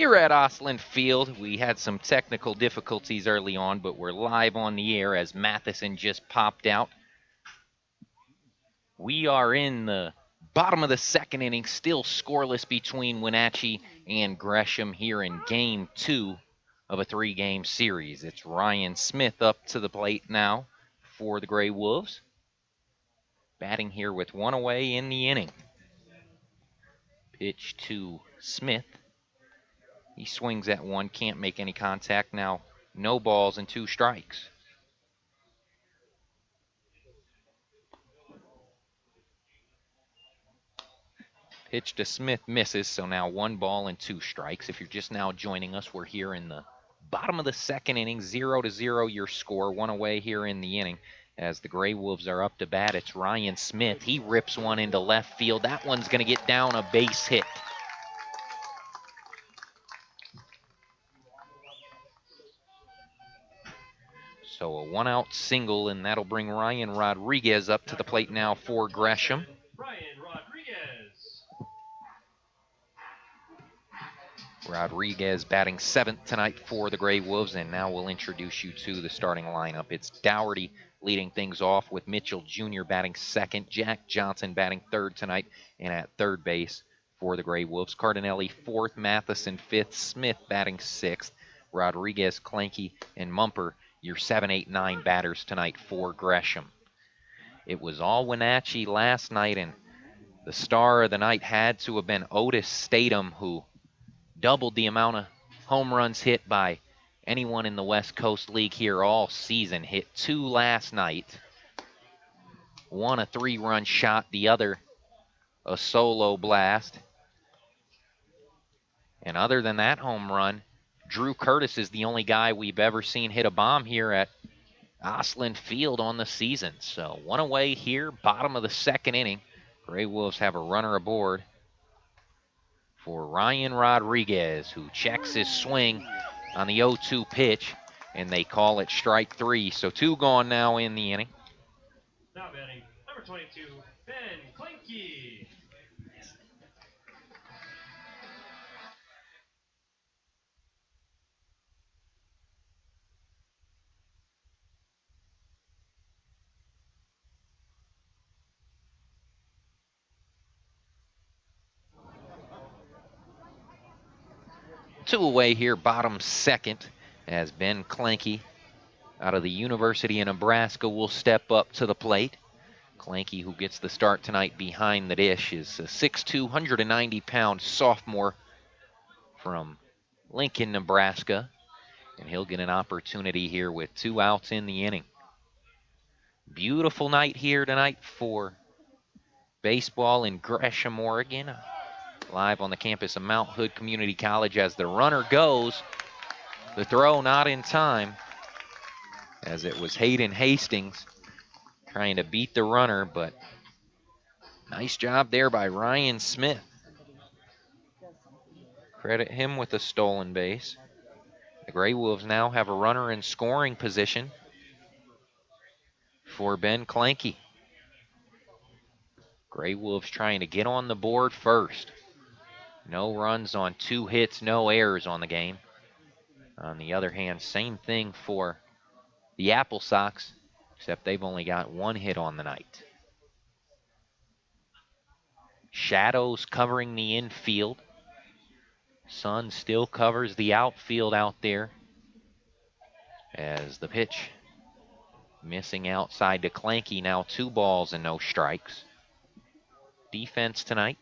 Here at Oslund Field, we had some technical difficulties early on, but we're live on the air as Matheson just popped out. We are in the bottom of the second inning, still scoreless between Wenatchee and Gresham here in Game 2 of a 3-game series. It's Ryan Smith up to the plate now for the GreyWolves, batting here with one away in the inning. Pitch to Smith. He swings at one, can't make any contact. Now, no balls and 2 strikes. Pitch to Smith misses, so now 1 ball and 2 strikes. If you're just now joining us, we're here in the bottom of the second inning, 0-0 your score, one away here in the inning. As the GreyWolves are up to bat, it's Ryan Smith. He rips one into left field. That one's going to get down a base hit. So a 1-out single, and that'll bring Ryan Rodriguez up to the plate now for Gresham. Rodriguez batting 7th tonight for the GreyWolves, and now we'll introduce you to the starting lineup. It's Dougherty leading things off with Mitchell Jr. batting 2nd, Jack Johnson batting 3rd tonight, and at 3rd base for the GreyWolves, Cardinelli 4th, Matheson 5th, Smith batting 6th, Rodriguez, Clanky, and Mumper, your 7, 8, 9 batters tonight for Gresham. It was all Wenatchee last night, and the star of the night had to have been Otis Statham, who doubled the amount of home runs hit by anyone in the West Coast League here all season. Hit 2 last night. One a 3-run shot, the other a solo blast. And other than that home run, Drew Curtis is the only guy we've ever seen hit a bomb here at Oslund Field on the season. So 1 away here, bottom of the second inning. GreyWolves have a runner aboard for Ryan Rodriguez, who checks his swing on the 0-2 pitch, and they call it strike 3. So 2 gone now in the inning. Now batting, number 22, Ben Clanky. Two away here, bottom second, as Ben Clanky out of the University of Nebraska will step up to the plate. Clanky, who gets the start tonight behind the dish, is a 6'2", 190-pound sophomore from Lincoln, Nebraska, and he'll get an opportunity here with 2 outs in the inning. Beautiful night here tonight for baseball in Gresham, Oregon. Live on the campus of Mount Hood Community College as the runner goes. The throw not in time, as it was Hayden Hastings trying to beat the runner, but nice job there by Ryan Smith. Credit him with a stolen base. The GreyWolves now have a runner in scoring position for Ben Clanky. GreyWolves trying to get on the board first. No runs on 2 hits, no errors on the game. On the other hand, same thing for the AppleSox, except they've only got 1 hit on the night. Shadows covering the infield. Sun still covers the outfield out there, as the pitch missing outside to Clanky. Now 2 balls and no strikes. Defense tonight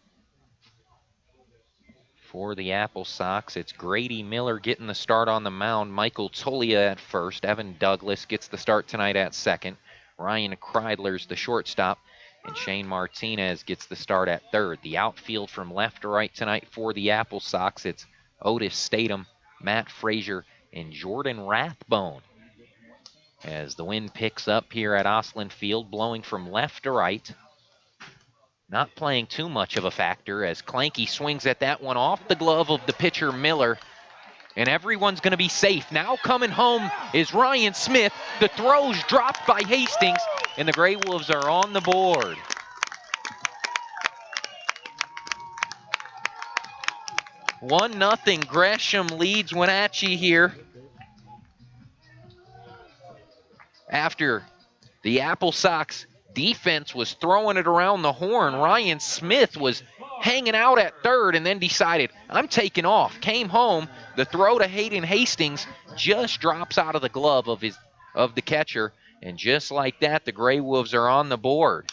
for the AppleSox, it's Grady Miller getting the start on the mound. Michael Tolia at first. Evan Douglas gets the start tonight at second. Ryan Kreidler's the shortstop. And Shane Martinez gets the start at third. The outfield from left to right tonight for the AppleSox, it's Otis Statham, Matt Frazier, and Jordan Rathbone. As the wind picks up here at Oslund Field, blowing from left to right. Not playing too much of a factor, as Clanky swings at that one off the glove of the pitcher Miller, and everyone's going to be safe. Now coming home is Ryan Smith. The throw's dropped by Hastings, and the GreyWolves are on the board. 1-0. Gresham leads Wenatchee here. After the AppleSox defense was throwing it around the horn, Ryan Smith was hanging out at third and then decided, I'm taking off. Came home. The throw to Hayden Hastings just drops out of the glove of the catcher. And just like that, the GreyWolves are on the board.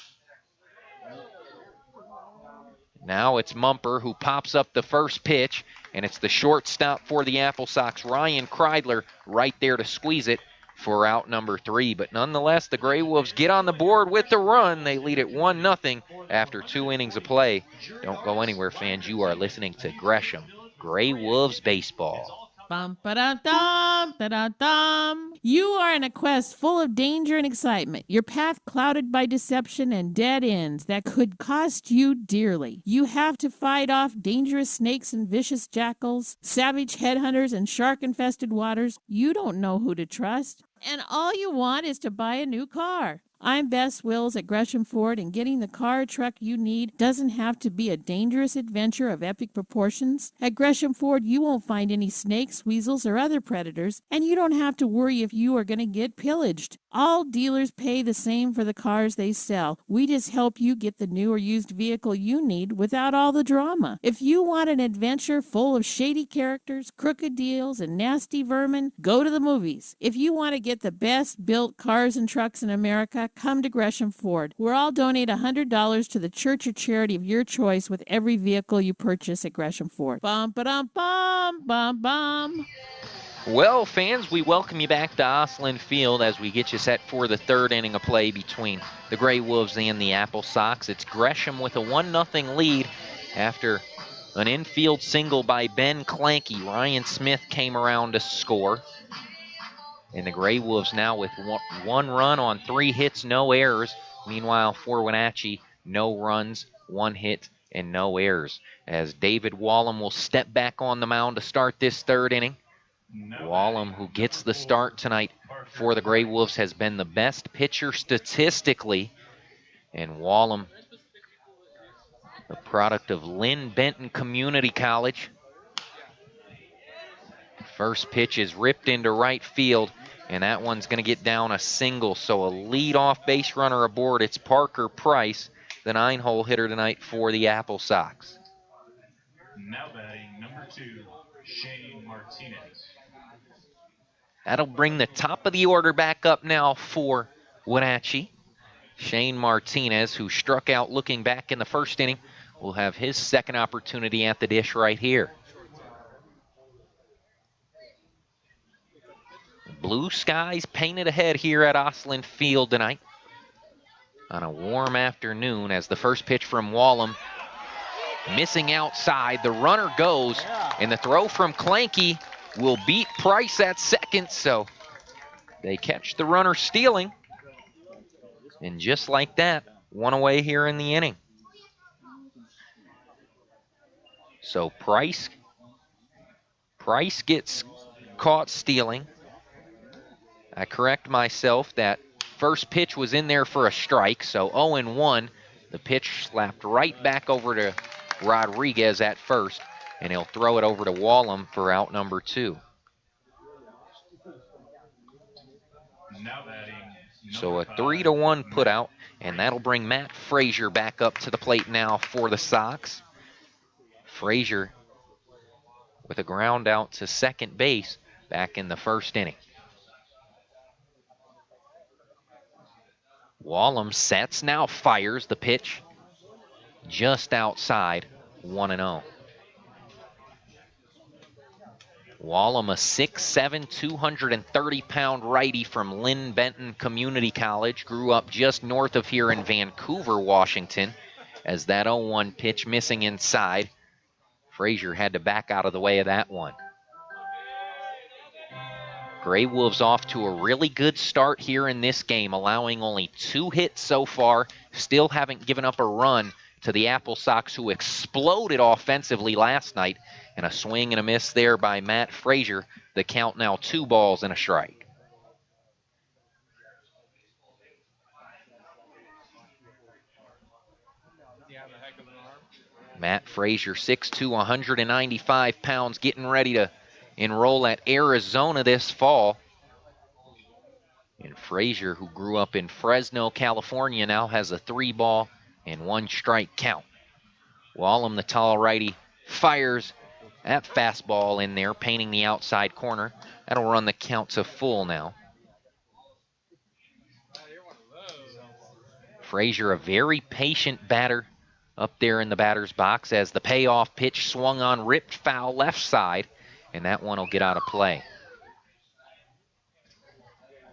Now it's Mumper who pops up the first pitch, and it's the shortstop for the AppleSox, Ryan Kreidler, right there to squeeze it for out number 3. But nonetheless, the GreyWolves get on the board with the run. They lead it 1-0 after 2 innings of play. Don't go anywhere, fans. You are listening to Gresham GreyWolves Baseball. Bum, ba-da-dum, da-da-dum. You are in a quest full of danger and excitement. Your path clouded by deception and dead ends that could cost you dearly. You have to fight off dangerous snakes and vicious jackals, savage headhunters and shark-infested waters. You don't know who to trust. And all you want is to buy a new car. I'm Bess Wills at Gresham Ford, and getting the car or truck you need doesn't have to be a dangerous adventure of epic proportions. At Gresham Ford, you won't find any snakes, weasels, or other predators, and you don't have to worry if you are going to get pillaged. All dealers pay the same for the cars they sell. We just help you get the new or used vehicle you need without all the drama. If you want an adventure full of shady characters, crooked deals, and nasty vermin, go to the movies. If you want to get the best built cars and trucks in America, come to Gresham Ford. We'll all donate $100 to the church or charity of your choice with every vehicle you purchase at Gresham Ford. Bum, ba-dum, bum, bum, bum. Well, fans, we welcome you back to Oslund Field as we get you set for the 3rd inning of play between the GreyWolves and the AppleSox. It's Gresham with a 1-0 lead after an infield single by Ben Clanky. Ryan Smith came around to score. And the GreyWolves now with one run on 3 hits, no errors. Meanwhile, for Wenatchee, no runs, 1 hit, and no errors. As David Wallum will step back on the mound to start this 3rd inning. Wallum, who gets the start tonight for the GreyWolves, has been the best pitcher statistically. And Wallum, the product of Lynn Benton Community College. First pitch is ripped into right field, and that one's going to get down a single. So a leadoff base runner aboard. It's Parker Price, the 9-hole hitter tonight for the AppleSox. Now batting number 2, Shane Martinez. That'll bring the top of the order back up now for Wenatchee. Shane Martinez, who struck out looking back in the 1st inning, will have his 2nd opportunity at the dish right here. Blue skies painted ahead here at Oslund Field tonight on a warm afternoon as the first pitch from Wallum missing outside. The runner goes, and the throw from Clanky will beat Price at 2nd, so they catch the runner stealing. And just like that, 1 away here in the inning. So Price gets caught stealing. I correct myself, that first pitch was in there for a strike, so 0-1. The pitch slapped right back over to Rodriguez at first, and he'll throw it over to Wallum for out number 2. Now batting So a 3-1 put out, and that'll bring Matt Frazier back up to the plate now for the Sox. Frazier with a ground out to 2nd base back in the 1st inning. Wallum sets, now fires. The pitch just outside, 1-0. Wallum, a 6'7", 230-pound righty from Lynn Benton Community College, grew up just north of here in Vancouver, Washington. As that 0-1 pitch missing inside, Frazier had to back out of the way of that one. GreyWolves off to a really good start here in this game, allowing only 2 hits so far. Still haven't given up a run to the AppleSox, who exploded offensively last night. And a swing and a miss there by Matt Frazier. The count now 2 balls and a strike. Matt Frazier, 6'2", 195 pounds, getting ready to enroll at Arizona this fall. And Frazier, who grew up in Fresno, California, now has a 3-ball and 1-strike count. Wallum, the tall righty, fires that fastball in there, painting the outside corner. That'll run the count to full now. Frazier, a very patient batter up there in the batter's box as the payoff pitch swung on, ripped foul left side, and that one will get out of play.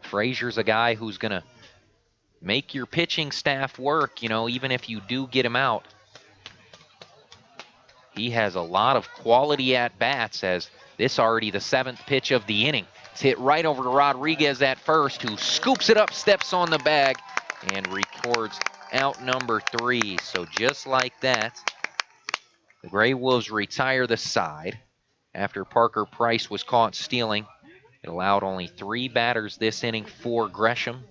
Frazier's a guy who's going to make your pitching staff work, you know, even if you do get him out. He has a lot of quality at-bats, as this already the 7th pitch of the inning. It's hit right over to Rodriguez at first, who scoops it up, steps on the bag, and records out number 3. So just like that, the GreyWolves retire the side after Parker Price was caught stealing. It allowed only 3 batters this inning for Gresham.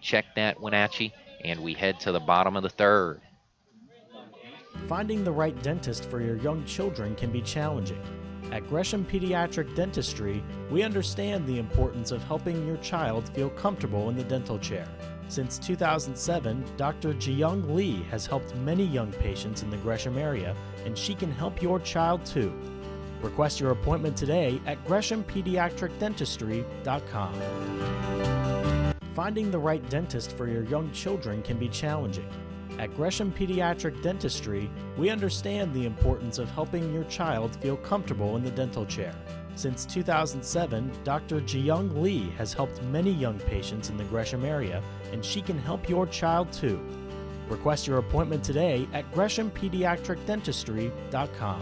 Check that, Wenatchee, and we head to the bottom of the 3rd. Finding the right dentist for your young children can be challenging. At Gresham Pediatric Dentistry, we understand the importance of helping your child feel comfortable in the dental chair. Since 2007, Dr. Jiyoung Lee has helped many young patients in the Gresham area, and she can help your child too. Request your appointment today at GreshamPediatricDentistry.com. Finding the right dentist for your young children can be challenging. At Gresham Pediatric Dentistry, we understand the importance of helping your child feel comfortable in the dental chair. Since 2007, Dr. Jiyoung Lee has helped many young patients in the Gresham area, and she can help your child too. Request your appointment today at GreshamPediatricDentistry.com.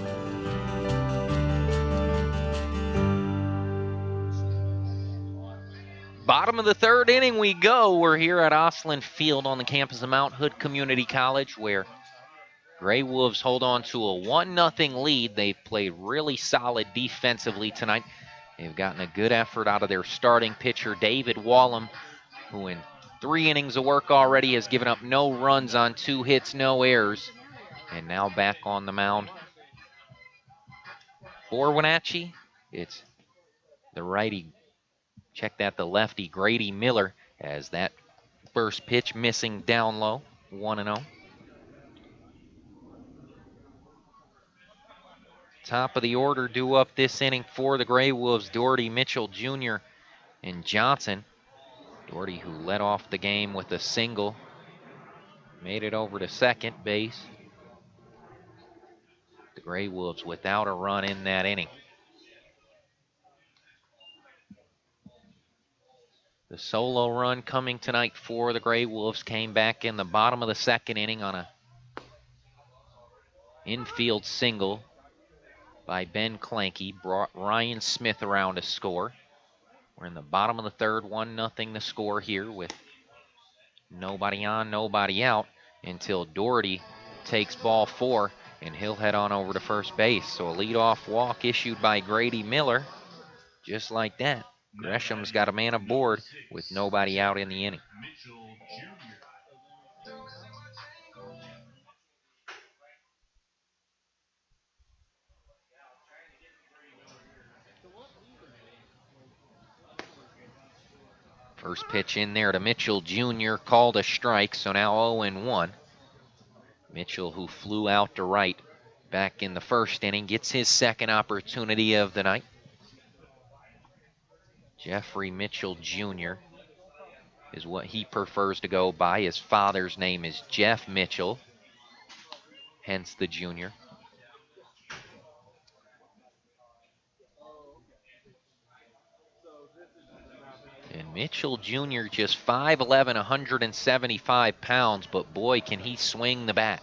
Bottom of the 3rd inning we go. We're here at Oslund Field on the campus of Mount Hood Community College, where GreyWolves hold on to a 1-0 lead. They've played really solid defensively tonight. They've gotten a good effort out of their starting pitcher, David Wallum, who in 3 innings of work already has given up no runs on 2 hits, no errors. And now back on the mound for Wenatchee, it's the righty, check that, the lefty, Grady Miller, as that first pitch missing down low, 1-0. Top of the order due up this inning for the GreyWolves, Doherty, Mitchell Jr., and Johnson. Doherty, who led off the game with a single, made it over to second base. The GreyWolves without a run in that inning. The solo run coming tonight for the GreyWolves came back in the bottom of the 2nd inning on a infield single by Ben Clanky. Brought Ryan Smith around to score. We're in the bottom of the 3rd, 1-0 to score here with nobody on, nobody out, until Doherty takes ball 4, and he'll head on over to first base. So a leadoff walk issued by Grady Miller. Just like that, Gresham's got a man aboard with nobody out in the inning. First pitch in there to Mitchell Jr., called a strike, so now 0-1. Mitchell, who flew out to right back in the 1st inning, gets his 2nd opportunity of the night. Jeffrey Mitchell Jr. is what he prefers to go by. His father's name is Jeff Mitchell, hence the junior. And Mitchell Jr. just 5'11", 175 pounds, but boy, can he swing the bat.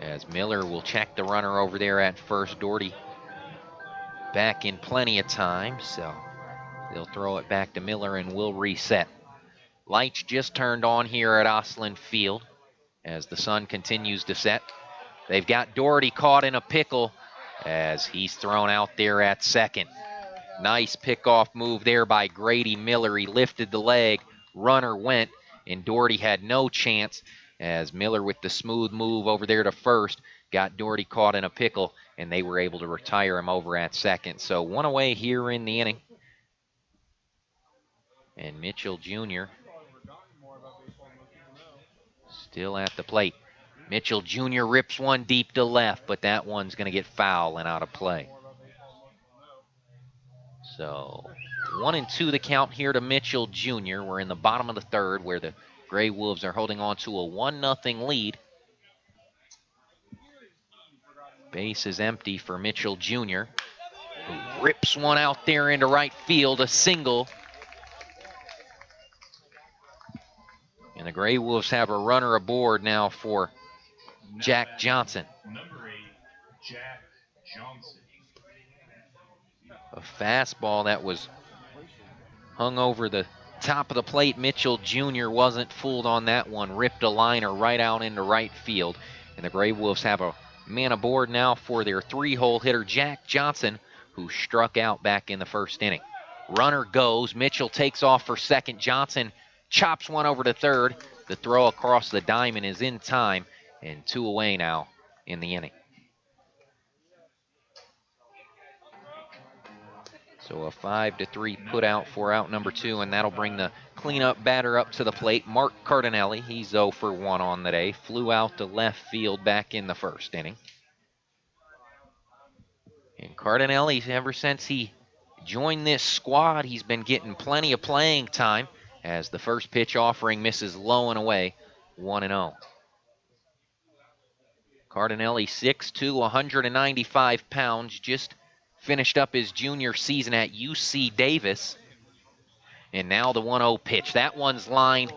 As Miller will check the runner over there at first. Doherty back in plenty of time, so they'll throw it back to Miller and we'll reset. Lights just turned on here at Oslund Field as the sun continues to set. They've got Doherty caught in a pickle as he's thrown out there at second. Nice pickoff move there by Grady Miller. He lifted the leg, runner went, and Doherty had no chance as Miller with the smooth move over there to first got Doherty caught in a pickle, and they were able to retire him over at second. So one away here in the inning. And Mitchell Jr. still at the plate. Mitchell Jr. rips one deep to left, but that one's going to get foul and out of play. So 1-2 the count here to Mitchell Jr. We're in the bottom of the third where the Grey Wolves are holding on to a 1-0 lead. Base is empty for Mitchell Jr., who rips one out there into right field, a single. And the Grey Wolves have a runner aboard now for Jack Johnson. Number 8, Jack Johnson. A fastball that was hung over the top of the plate. Mitchell Jr. wasn't fooled on that one. Ripped a liner right out into right field. And the Grey Wolves have a man aboard now for their 3-hole hitter, Jack Johnson, who struck out back in the first inning. Runner goes. Mitchell takes off for second. Johnson chops one over to third. The throw across the diamond is in time, and 2 away now in the inning. So a 5-3 put out for out number 2, and that'll bring the cleanup batter up to the plate. Mark Cardinelli, he's 0 for 1 on the day. Flew out to left field back in the first inning. And Cardinelli, ever since he joined this squad, he's been getting plenty of playing time, as the first pitch offering misses low and away, 1-0. Cardinelli, 6'2", 195 pounds, just finished up his junior season at UC Davis. And now the 1-0 pitch. That one's lined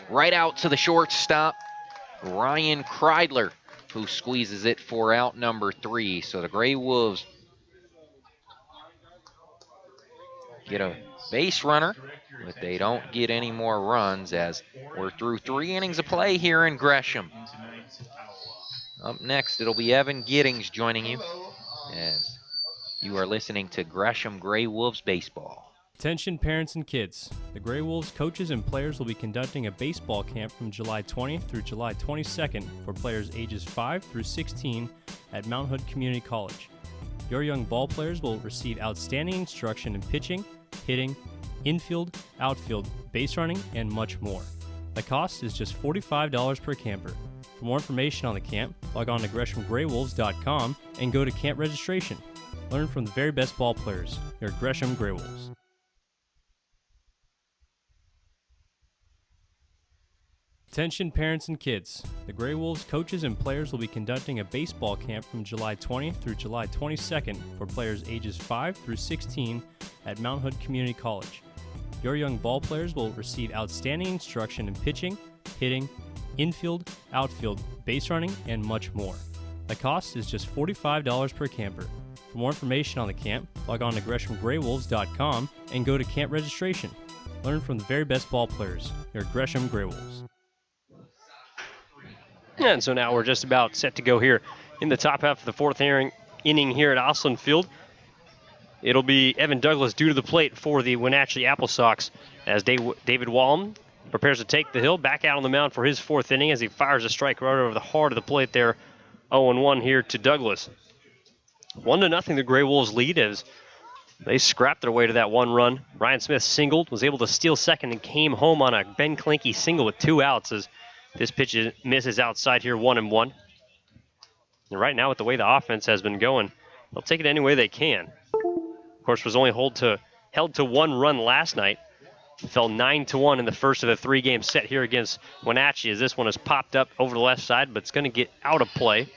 right out to the shortstop, Ryan Kreidler, who squeezes it for out number 3. So the Grey Wolves get a base runner, but they don't get any more runs, as we're through 3 innings of play here in Gresham. Up next, it'll be Evan Giddings joining you as you are listening to Gresham Grey Wolves Baseball. Attention parents and kids. The Grey Wolves coaches and players will be conducting a baseball camp from July 20th through July 22nd for players ages 5 through 16 at Mount Hood Community College. Your young ball players will receive outstanding instruction in pitching, hitting, infield, outfield, base running, and much more. The cost is just $45 per camper. For more information on the camp, log on to GreshamGreyWolves.com and go to camp registration. Learn from the very best ball players. Your Gresham Grey Wolves. Attention parents and kids. The Grey Wolves coaches and players will be conducting a baseball camp from July 20th through July 22nd for players ages 5 through 16 at Mount Hood Community College. Your young ball players will receive outstanding instruction in pitching, hitting, infield, outfield, base running, and much more. The cost is just $45 per camper. For more information on the camp, log on to GreshamGreyWolves.com and go to camp registration. Learn from the very best ball players. Your Gresham Grey Wolves. And so now we're just about set to go here in the top half of the 4th inning here at Oslund Field. It'll be Evan Douglas due to the plate for the Wenatchee AppleSox as David Wallum prepares to take the hill back out on the mound for his 4th inning as he fires a strike right over the heart of the plate there. 0-1 here to Douglas. 1-0 the Grey Wolves lead as they scrapped their way to that 1 run. Ryan Smith singled, was able to steal second, and came home on a Ben Klinke single with 2 outs as this pitch misses outside here, 1-1. And right now, with the way the offense has been going, they'll take it any way they can. Of course, was only held to 1 run last night. Fell 9-1 in the first of the 3-game set here against Wenatchee as this one has popped up over the left side, but it's going to get out of play.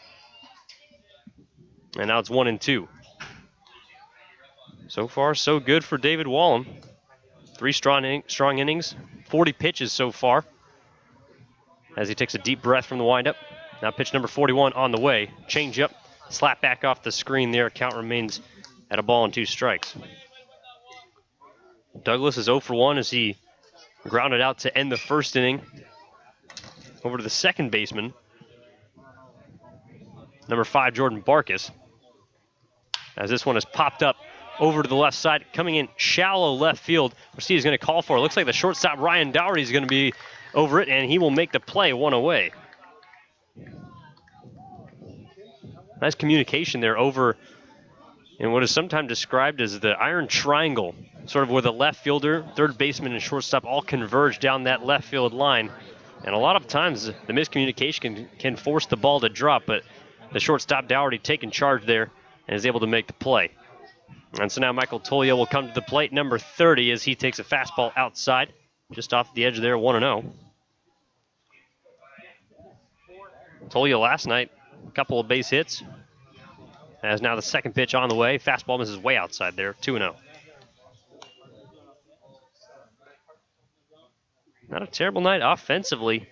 And now it's 1-2. So far, so good for David Wallum. 3 strong innings, 40 pitches so far. As he takes a deep breath from the windup. Now pitch number 41 on the way. Change up, slap back off the screen there. Count remains at 1-2 strikes. Douglas is 0 for 1 as he grounded out to end the 1st inning. Over to the second baseman, number 5, Jordan Barkus. As this one has popped up over to the left side, coming in shallow left field. Steve is going to call for it. Looks like the shortstop, Ryan Dougherty, is going to be over it, and he will make the play 1 away. Nice communication there over in what is sometimes described as the iron triangle, sort of where the left fielder, third baseman, and shortstop all converge down that left field line. And a lot of times the miscommunication can force the ball to drop, but the shortstop Dougherty taking charge there and is able to make the play. And so now Michael Tolia will come to the plate, number 30, as he takes a fastball outside, just off the edge there, 1-0. Tolia last night, a couple of base hits. As now the second pitch on the way. Fastball misses way outside there, 2-0. Not a terrible night offensively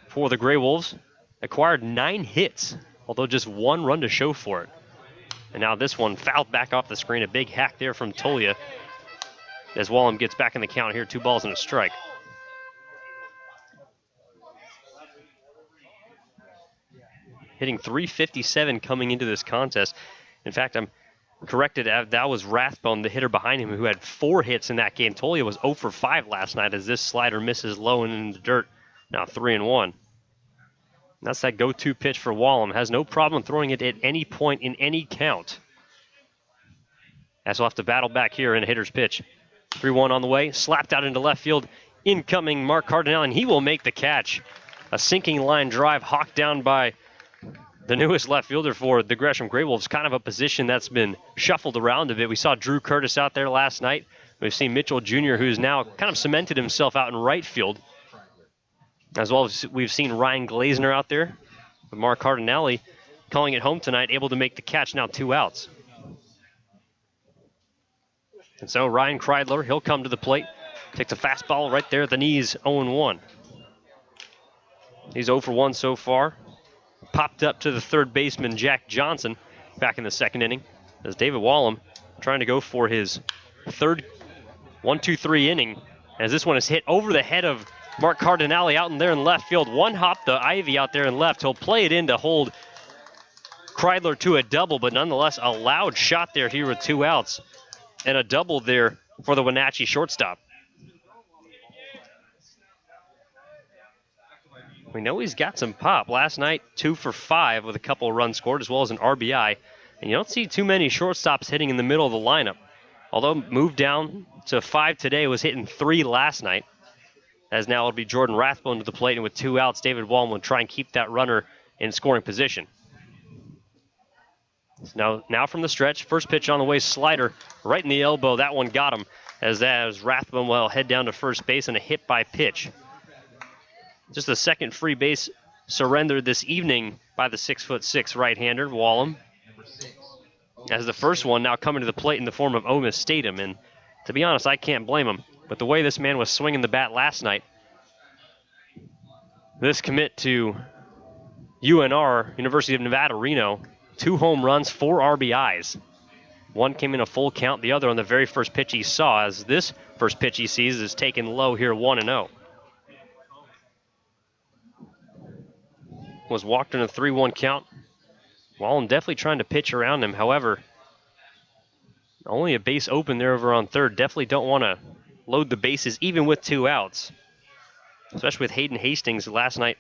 for the GreyWolves. Acquired 9 hits, although just 1 run to show for it. And now this one fouled back off the screen. A big hack there from Tolia as Wallem gets back in the count here. 2 balls and a strike. Hitting .357 coming into this contest. In fact, I'm corrected. That was Rathbone, the hitter behind him, who had 4 hits in that game. Tolia was 0 for 5 last night as this slider misses low and in the dirt. Now 3-1. That's that go-to pitch for Wallem. Has no problem throwing it at any point in any count. As we'll have to battle back here in a hitter's pitch. 3-1 on the way. Slapped out into left field. Incoming Mark Cardinale, and he will make the catch. A sinking line drive hawked down by the newest left fielder for the Gresham GreyWolves. Kind of a position that's been shuffled around a bit. We saw Drew Curtis out there last night. We've seen Mitchell Jr., who's now kind of cemented himself out in right field. As well as we've seen Ryan Glazner out there. But Mark Cardinale calling it home tonight, able to make the catch, now 2 outs. And so Ryan Kreidler, he'll come to the plate. Takes a fastball right there at the knees, 0-1. He's 0 for 1 so far. Popped up to the third baseman, Jack Johnson, back in the second inning. As David Wallem trying to go for his third 1-2-3 inning. As this one is hit over the head of Mark Cardinale out in there in left field. One hop the Ivy out there in left. He'll play it in to hold Kreidler to a double, but nonetheless a loud shot there here with 2 outs. And a double there for the Wenatchee shortstop. We know he's got some pop. Last night, 2 for 5 with a couple of runs scored as well as an RBI. And you don't see too many shortstops hitting in the middle of the lineup. Although moved down to 5 today, was hitting 3 last night. As now it'll be Jordan Rathbone to the plate, and with 2 outs, David Wallem will try and keep that runner in scoring position. So now from the stretch, first pitch on the way, slider right in the elbow. That one got him as Rathbone will head down to first base and a hit by pitch. Just the second free base surrendered this evening by the 6'6" right-hander, Wallem. As the first one now coming to the plate in the form of Omis Statham. And to be honest, I can't blame him. But the way this man was swinging the bat last night, this commit to UNR, University of Nevada, Reno, 2 home runs, 4 RBIs. One came in a full count, the other on the very first pitch he saw, as this first pitch he sees is taken low here, 1-0. Was walked in a 3-1 count. Wallem definitely trying to pitch around him. However, only a base open there over on third. Definitely don't want to load the bases even with 2 outs. Especially with Hayden Hastings last night.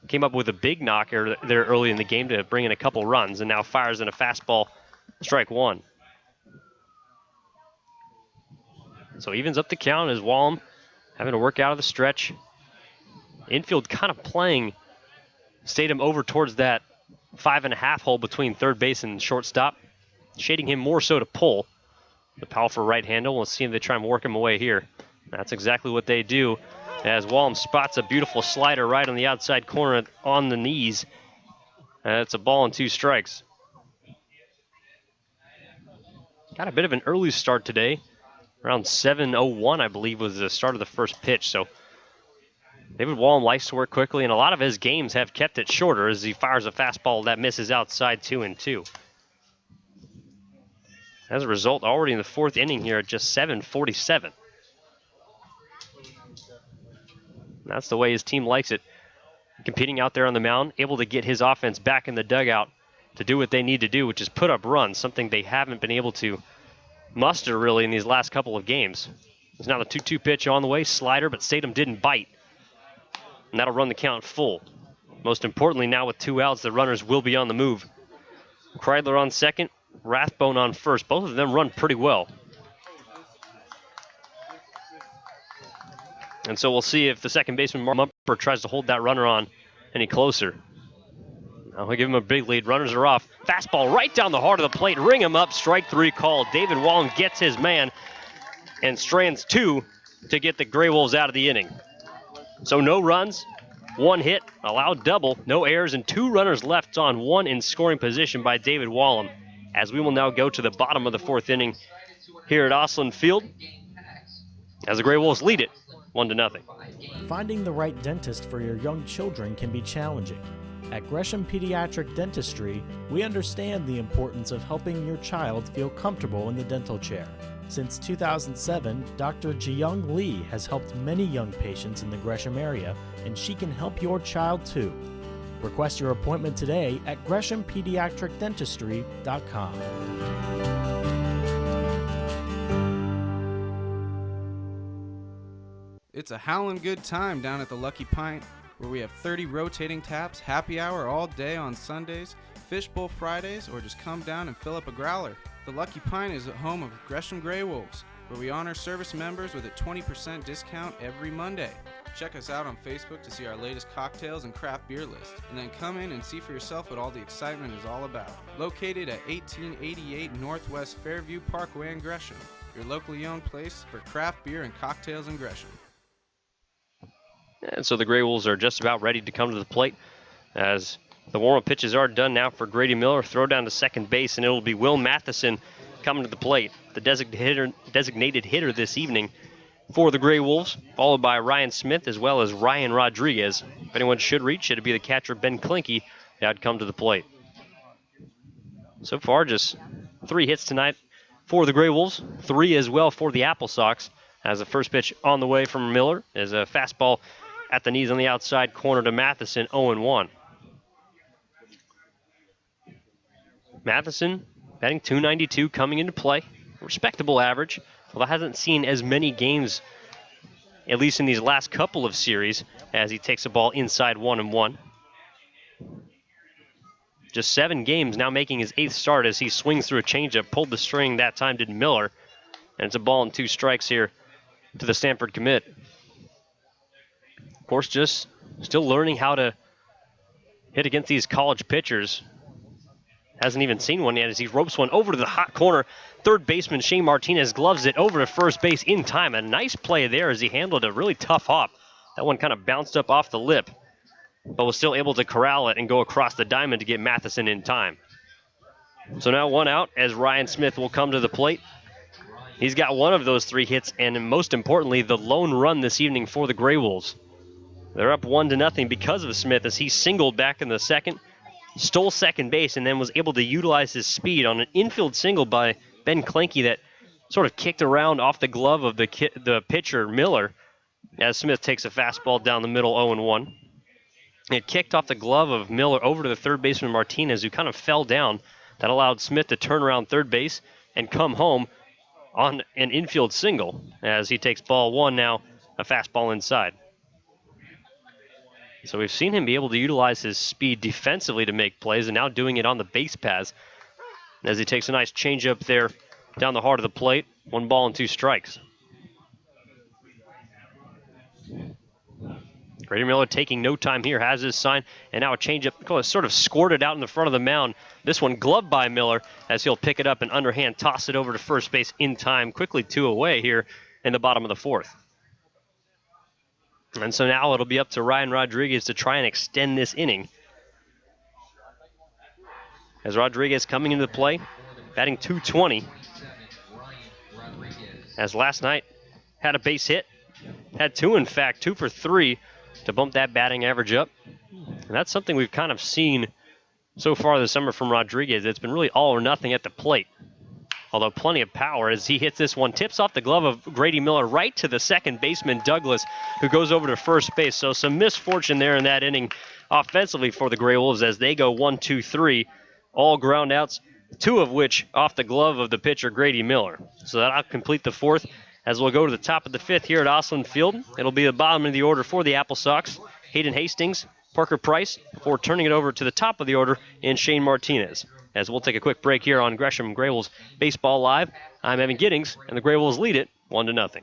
Came up with a big knocker there early in the game to bring in a couple runs, and now fires in a fastball, strike 1. So evens up the count as Wallem having to work out of the stretch. Infield kind of playing Statham over towards that 5.5 hole between third base and shortstop, shading him more so to pull. The powerful right-hander. We'll see if they try and work him away here. That's exactly what they do, as Wallem spots a beautiful slider right on the outside corner on the knees. It's a ball and 2 strikes. Got a bit of an early start today. Around 7:01, I believe, was the start of the first pitch. So David Wallem likes to work quickly, and a lot of his games have kept it shorter as he fires a fastball that misses outside 2-2. As a result, already in the 4th inning here at just 7:47. That's the way his team likes it. Competing out there on the mound, able to get his offense back in the dugout to do what they need to do, which is put up runs, something they haven't been able to muster really in these last couple of games. There's now the 2-2 pitch on the way, slider, but Statham didn't bite. And that'll run the count full. Most importantly, now with 2 outs, the runners will be on the move. Kreidler on second, Rathbone on first. Both of them run pretty well. And so we'll see if the second baseman, Mumper, tries to hold that runner on any closer. Now we give him a big lead. Runners are off. Fastball right down the heart of the plate. Ring him up. Strike 3 called. David Wallen gets his man and strands 2 to get the GreyWolves out of the inning. So no runs, 1 hit, allowed double, no errors, and 2 runners left on 1 in scoring position by David Wallen. As we will now go to the bottom of the 4th inning here at Oslund Field, as the GreyWolves lead it 1-0. Finding the right dentist for your young children can be challenging. At Gresham Pediatric Dentistry, we understand the importance of helping your child feel comfortable in the dental chair. Since 2007, Dr. Jiyoung Lee has helped many young patients in the Gresham area, and she can help your child too. Request your appointment today at GreshamPediatricDentistry.com. It's a howlin' good time down at the Lucky Pint, where we have 30 rotating taps, happy hour all day on Sundays, fishbowl Fridays, or just come down and fill up a growler. The Lucky Pint is the home of Gresham GreyWolves, where we honor service members with a 20% discount every Monday. Check us out on Facebook to see our latest cocktails and craft beer list, and then come in and see for yourself what all the excitement is all about. Located at 1888 Northwest Fairview Parkway in Gresham, your locally owned place for craft beer and cocktails in Gresham. And so the GreyWolves are just about ready to come to the plate as the warm-up pitches are done now for Grady Miller. Throw down to second base, and it'll be Will Matheson coming to the plate, the designated hitter this evening for the GreyWolves, followed by Ryan Smith as well as Ryan Rodriguez. If anyone should reach, it'd be the catcher Ben Klinke that would come to the plate. So far, just 3 hits tonight for the GreyWolves, 3 as well for the AppleSox, as the first pitch on the way from Miller is a fastball at the knees on the outside corner to Matheson, 0-1. Matheson batting .292 coming into play. Respectable average, although hasn't seen as many games, at least in these last couple of series, as he takes the ball inside 1-1. Just 7 games now, making his 8th start as he swings through a changeup. Pulled the string that time, did Miller. And it's a ball and 2 strikes here to the Stanford commit. Of course, just still learning how to hit against these college pitchers. Hasn't even seen one yet as he ropes one over to the hot corner. Third baseman Shane Martinez gloves it over to first base in time. A nice play there as he handled a really tough hop. That one kind of bounced up off the lip, but was still able to corral it and go across the diamond to get Matheson in time. So now 1 out as Ryan Smith will come to the plate. He's got 1 of those 3 hits, and most importantly, the lone run this evening for the GreyWolves. They're up 1-0 because of Smith as he singled back in the second, stole second base, and then was able to utilize his speed on an infield single by Ben Klinke that sort of kicked around off the glove of the pitcher, Miller, as Smith takes a fastball down the middle, 0-1. It kicked off the glove of Miller over to the third baseman, Martinez, who kind of fell down. That allowed Smith to turn around third base and come home on an infield single as he takes ball 1 now, a fastball inside. So we've seen him be able to utilize his speed defensively to make plays, and now doing it on the base paths as he takes a nice changeup there down the heart of the plate. 1 ball and 2 strikes. Grady Miller taking no time here, has his sign, and now a changeup sort of squirted out in the front of the mound. This one gloved by Miller as he'll pick it up and underhand toss it over to first base in time. Quickly 2 away here in the bottom of the 4th. And so now it'll be up to Ryan Rodriguez to try and extend this inning. As Rodriguez coming into the play, batting .220. As last night had a base hit, had 2 in fact, 2 for 3 to bump that batting average up. And that's something we've kind of seen so far this summer from Rodriguez. It's been really all or nothing at the plate. Although plenty of power as he hits this one. Tips off the glove of Grady Miller right to the second baseman, Douglas, who goes over to first base. So some misfortune there in that inning offensively for the GreyWolves as they go 1-2-3. All ground outs, 2 of which off the glove of the pitcher, Grady Miller. So that'll complete the 4th as we'll go to the top of the 5th here at Oslund Field. It'll be the bottom of the order for the AppleSox. Hayden Hastings, Parker Price, before turning it over to the top of the order in Shane Martinez. As we'll take a quick break here on Gresham GreyWolves Baseball Live. I'm Evan Giddings, and the GreyWolves lead it 1-0.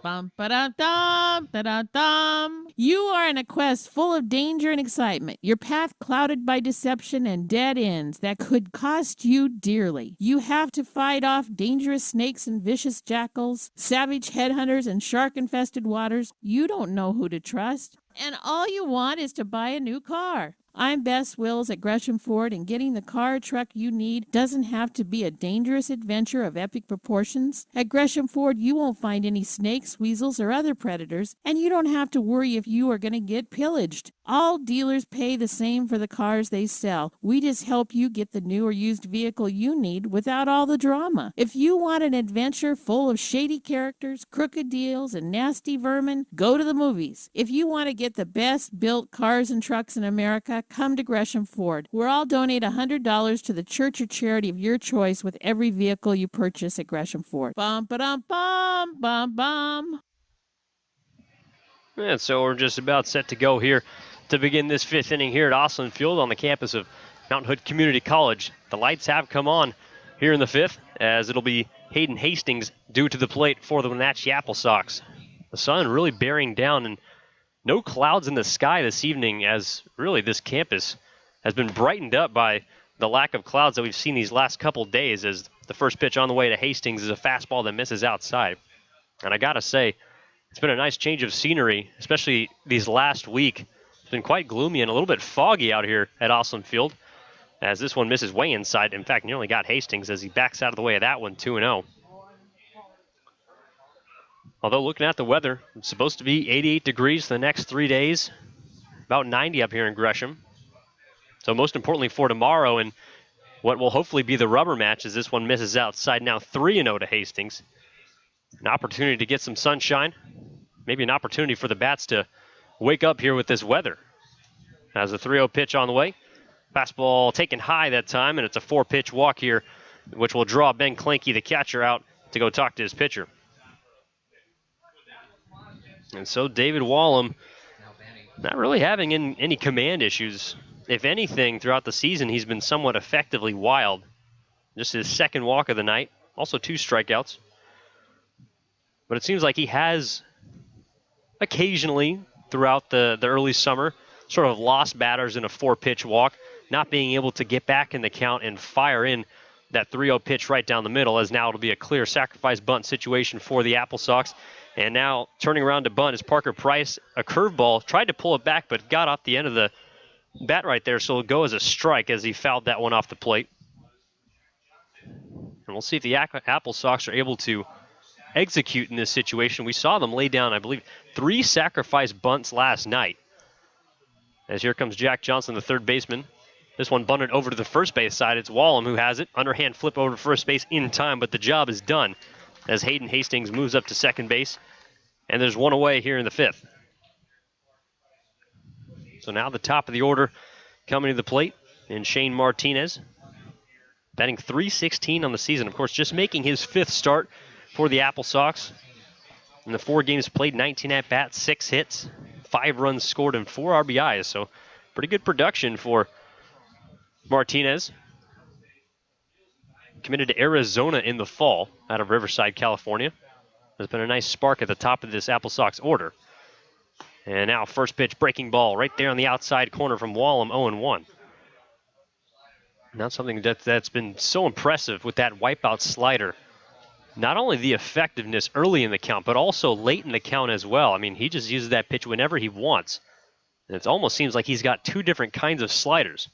Bum ba da dum da da dum. You are in a quest full of danger and excitement. Your path clouded by deception and dead ends that could cost you dearly. You have to fight off dangerous snakes and vicious jackals, savage headhunters and shark-infested waters. You don't know who to trust. And all you want is to buy a new car. I'm Bess Wills at Gresham Ford, and getting the car or truck you need doesn't have to be a dangerous adventure of epic proportions. At Gresham Ford, you won't find any snakes, weasels, or other predators, and you don't have to worry if you are going to get pillaged. All dealers pay the same for the cars they sell. We just help you get the new or used vehicle you need without all the drama. If you want an adventure full of shady characters, crooked deals, and nasty vermin, go to the movies. If you want to get the best built cars and trucks in America, come to Gresham Ford. We'll all donate $100 to the church or charity of your choice with every vehicle you purchase at Gresham Ford. Bum ba dum bum bum bum. And so we're just about set to go here to begin this 5th inning here at Oslund Field on the campus of Mount Hood Community College. The lights have come on here in the 5th, as it'll be Hayden Hastings due to the plate for the Wenatchee AppleSox. The sun really bearing down, and no clouds in the sky this evening, as really this campus has been brightened up by the lack of clouds that we've seen these last couple days, as the first pitch on the way to Hastings is a fastball that misses outside. And I gotta say, it's been a nice change of scenery, especially these last week. It's been quite gloomy and a little bit foggy out here at Oslund Field, as this one misses way inside. In fact, nearly got Hastings as he backs out of the way of that one, 2-0. Although looking at the weather, it's supposed to be 88 degrees for the next 3 days, about 90 up here in Gresham. So most importantly for tomorrow, and what will hopefully be the rubber match, as this one misses outside. Now 3-0 to Hastings. An opportunity to get some sunshine, maybe an opportunity for the bats to wake up here with this weather. As a 3-0 pitch on the way. Fastball taken high that time, and it's a 4-pitch walk here, which will draw Ben Clanky, the catcher, out to go talk to his pitcher. And so David Wallum not really having any command issues. If anything, throughout the season, he's been somewhat effectively wild. Just his second walk of the night, also 2 strikeouts. But it seems like he has occasionally throughout the early summer sort of lost batters in a 4-pitch walk, not being able to get back in the count and fire in that 3-0 pitch right down the middle, as now it'll be a clear sacrifice bunt situation for the AppleSox. And now turning around to bunt is Parker Price. A curveball, tried to pull it back, but got off the end of the bat right there, so it'll go as a strike as he fouled that one off the plate. And we'll see if the AppleSox are able to execute in this situation. We saw them lay down, I believe, 3 sacrifice bunts last night. As here comes Jack Johnson, the third baseman. This one bunted over to the first base side. It's Wallum who has it. Underhand flip over to first base in time, but the job is done as Hayden Hastings moves up to second base. And there's one away here in the 5th. So now the top of the order coming to the plate in Shane Martinez. Batting .316 on the season. Of course, just making his 5th start for the AppleSox. In the 4 games played, 19 at-bats, 6 hits, 5 runs scored, and 4 RBIs. So pretty good production for Martinez. Committed to Arizona in the fall out of Riverside, California. There's been a nice spark at the top of this AppleSox order. And now first pitch breaking ball right there on the outside corner from Wallum, 0-1. Now something that's been so impressive with that wipeout slider. Not only the effectiveness early in the count, but also late in the count as well. I mean, he just uses that pitch whenever he wants. And it almost seems like he's got 2 different kinds of sliders.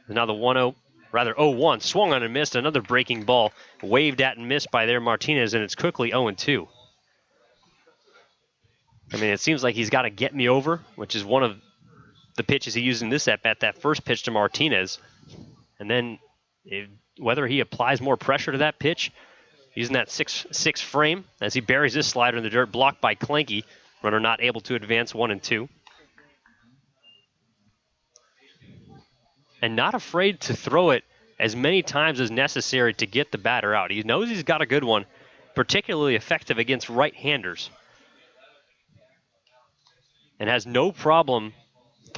And now the 0-1, swung on and missed. Another breaking ball, waved at and missed by there Martinez, and it's quickly 0-2. I mean, it seems like he's got to get me over, which is one of the pitches he used in this at-bat, that first pitch to Martinez. And then whether he applies more pressure to that pitch, using that 6 frame as he buries this slider in the dirt, blocked by Clanky. Runner not able to advance, 1-2. And not afraid to throw it as many times as necessary to get the batter out. He knows he's got a good one, particularly effective against right-handers. And has no problem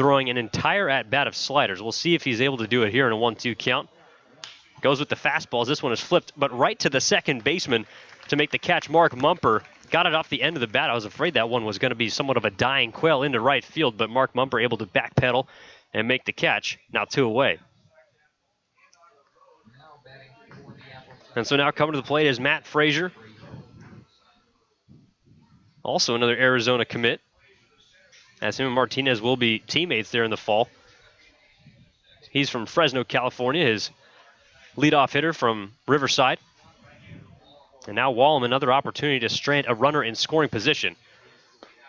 throwing an entire at-bat of sliders. We'll see if he's able to do it here in a 1-2 count. Goes with the fastballs. This one is flipped, but right to the second baseman to make the catch. Mark Mumper got it off the end of the bat. I was afraid that one was going to be somewhat of a dying quail into right field, but Mark Mumper able to backpedal and make the catch. Now 2 away. And so now coming to the plate is Matt Frazier. Also another Arizona commit, as him and Martinez will be teammates there in the fall. He's from Fresno, California, his leadoff hitter from Riverside. And now Wallem, another opportunity to strand a runner in scoring position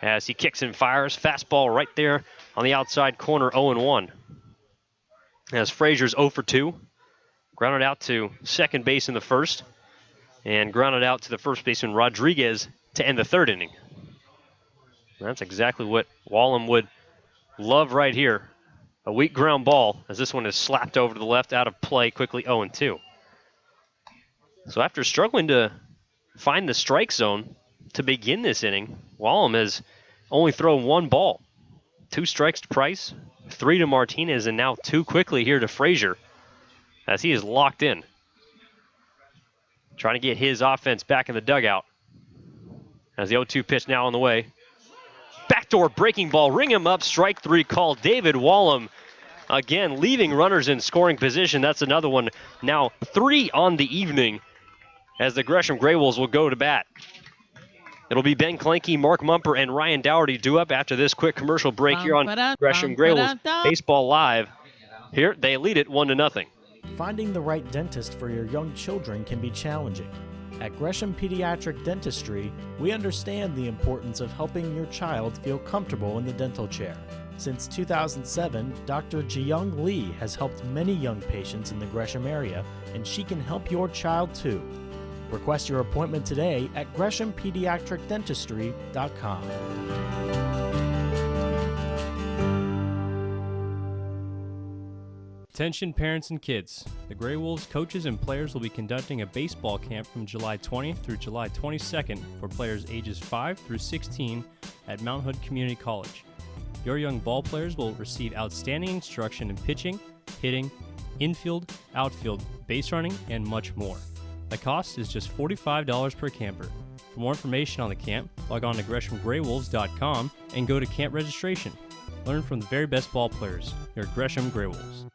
as he kicks and fires. Fastball right there on the outside corner, 0-1. As Frazier's 0 for 2. Grounded out to second base in the first, and grounded out to the first baseman Rodriguez to end the 3rd inning. That's exactly what Wallem would love right here. A weak ground ball, as this one is slapped over to the left, out of play, quickly 0-2. So after struggling to find the strike zone to begin this inning, Wallem has only thrown 1 ball. 2 strikes to Price, 3 to Martinez, and now 2 quickly here to Frazier, as he is locked in, trying to get his offense back in the dugout. As the 0-2 pitch now on the way. Backdoor breaking ball, ring him up, strike 3 call. David Wallem, again, leaving runners in scoring position. That's another one. Now 3 on the evening, as the Gresham GreyWolves will go to bat. It'll be Ben Klenke, Mark Mumper, and Ryan Dougherty due up after this quick commercial break here on Gresham GreyWolves Baseball Live. Here, they lead it 1-0. Finding the right dentist for your young children can be challenging. At Gresham Pediatric Dentistry, we understand the importance of helping your child feel comfortable in the dental chair. Since 2007, Dr. Jiyoung Lee has helped many young patients in the Gresham area, and she can help your child too. Request your appointment today at GreshamPediatricDentistry.com. Attention parents and kids. The GreyWolves coaches and players will be conducting a baseball camp from July 20th through July 22nd for players ages 5 through 16 at Mount Hood Community College. Your young ball players will receive outstanding instruction in pitching, hitting, infield, outfield, base running, and much more. The cost is just $45 per camper. For more information on the camp, log on to GreshamGreyWolves.com and go to camp registration. Learn from the very best ball players. Your Gresham GreyWolves.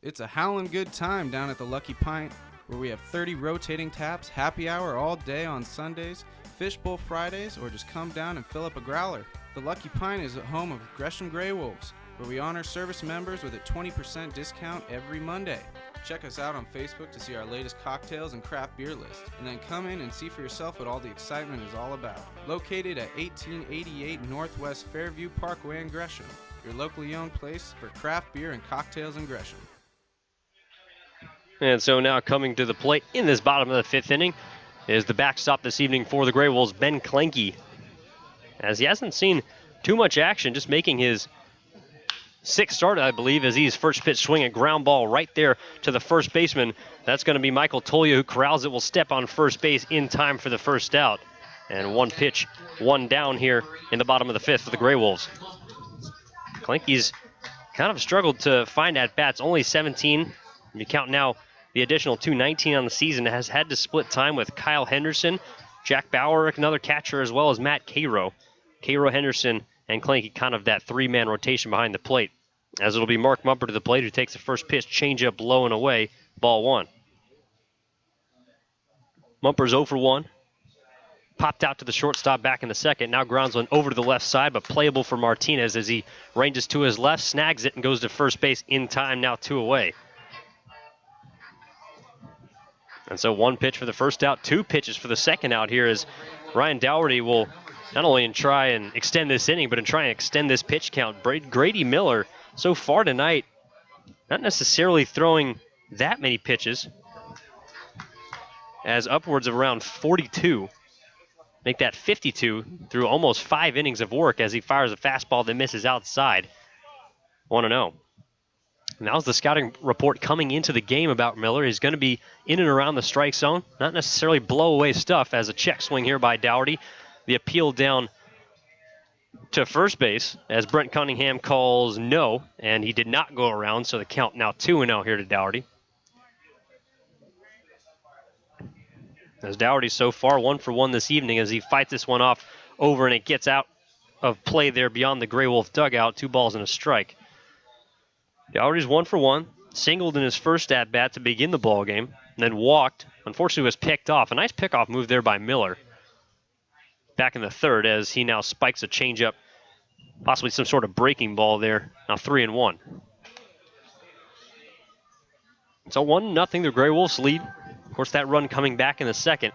It's a howlin' good time down at the Lucky Pint, where we have 30 rotating taps, happy hour all day on Sundays, fishbowl Fridays, or just come down and fill up a growler. The Lucky Pint is the home of Gresham GreyWolves, where we honor service members with a 20% discount every Monday. Check us out on Facebook to see our latest cocktails and craft beer list, and then come in and see for yourself what all the excitement is all about. Located at 1888 Northwest Fairview Parkway in Gresham, your locally owned place for craft beer and cocktails in Gresham. And so now coming to the plate in this bottom of the 5th inning is the backstop this evening for the GreyWolves, Ben Klenke. As he hasn't seen too much action, just making his 6th start, I believe, as he's first pitch swing, a ground ball right there to the first baseman. That's going to be Michael Tolia, who corrals it, will step on first base in time for the first out. And 1 pitch, 1 down here in the bottom of the 5th for the GreyWolves. Klenke's kind of struggled to find at-bats, only 17. You count now the additional 219 on the season, has had to split time with Kyle Henderson, Jack Bauer, another catcher, as well as Matt Cairo. Cairo, Henderson, and Klenke, kind of that 3-man rotation behind the plate. As it'll be Mark Mumper to the plate, who takes the first pitch, changeup low and away, ball 1. Mumper's 0 for 1. Popped out to the shortstop back in the second. Now grounds one over to the left side, but playable for Martinez as he ranges to his left, snags it, and goes to first base in time, now 2 away. And so 1 pitch for the first out, 2 pitches for the second out here, as Ryan Dougherty will not only try and extend this inning, but try and extend this pitch count. Grady Miller, so far tonight, not necessarily throwing that many pitches, as upwards of around 42. Make that 52 through almost 5 innings of work as he fires a fastball that misses outside. 1-0. Now's the scouting report coming into the game about Miller. He's going to be in and around the strike zone. Not necessarily blow away stuff, as a check swing here by Dougherty. The appeal down to first base as Brent Cunningham calls no, and he did not go around, so the count now 2-0 here to Dougherty. As Dougherty so far 1 for 1 this evening as he fights this one off over and it gets out of play there beyond the Grey Wolf dugout. 2 balls and a strike. Dougherty's 1 for 1, singled in his first at bat to begin the ball game, and then walked. Unfortunately, was picked off. A nice pickoff move there by Miller. Back in the third, as he now spikes a changeup, possibly some sort of breaking ball there. Now 3-1. So 1-0, the Grey Wolves lead. Of course, that run coming back in the second.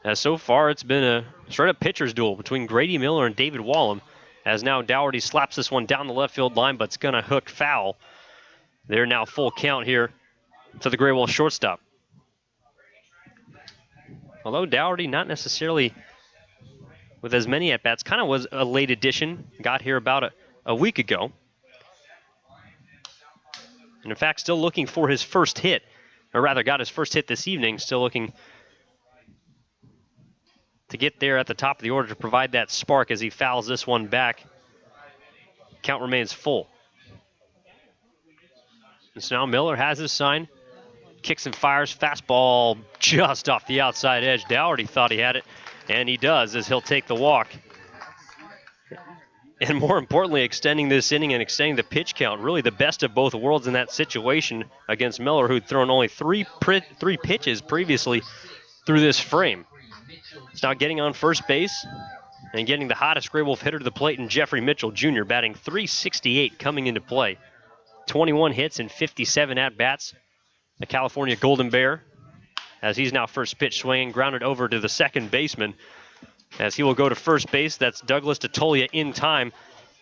As so far, it's been a straight-up pitcher's duel between Grady Miller and David Wallum. As now Dougherty slaps this one down the left field line, but it's going to hook foul. They're now full count here to the Grey Wolves shortstop. Although Dougherty not necessarily with as many at-bats, kind of was a late addition. Got here about a week ago. And in fact, still looking for his first hit. Or rather, got his first hit this evening. Still looking to get there at the top of the order to provide that spark as he fouls this one back. Count remains full. And so now Miller has his sign. Kicks and fires. Fastball just off the outside edge. Dougherty thought he had it. And he does, as he'll take the walk. And more importantly, extending this inning and extending the pitch count. Really the best of both worlds in that situation against Miller, who'd thrown only three pitches previously through this frame. He's now getting on first base and getting the hottest Grey Wolf hitter to the plate in Jeffrey Mitchell Jr., batting .368 coming into play. 21 hits and 57 at-bats. The California Golden Bear, as he's now first pitch swinging, grounded over to the second baseman. As he will go to first base, that's Douglas Tatolia in time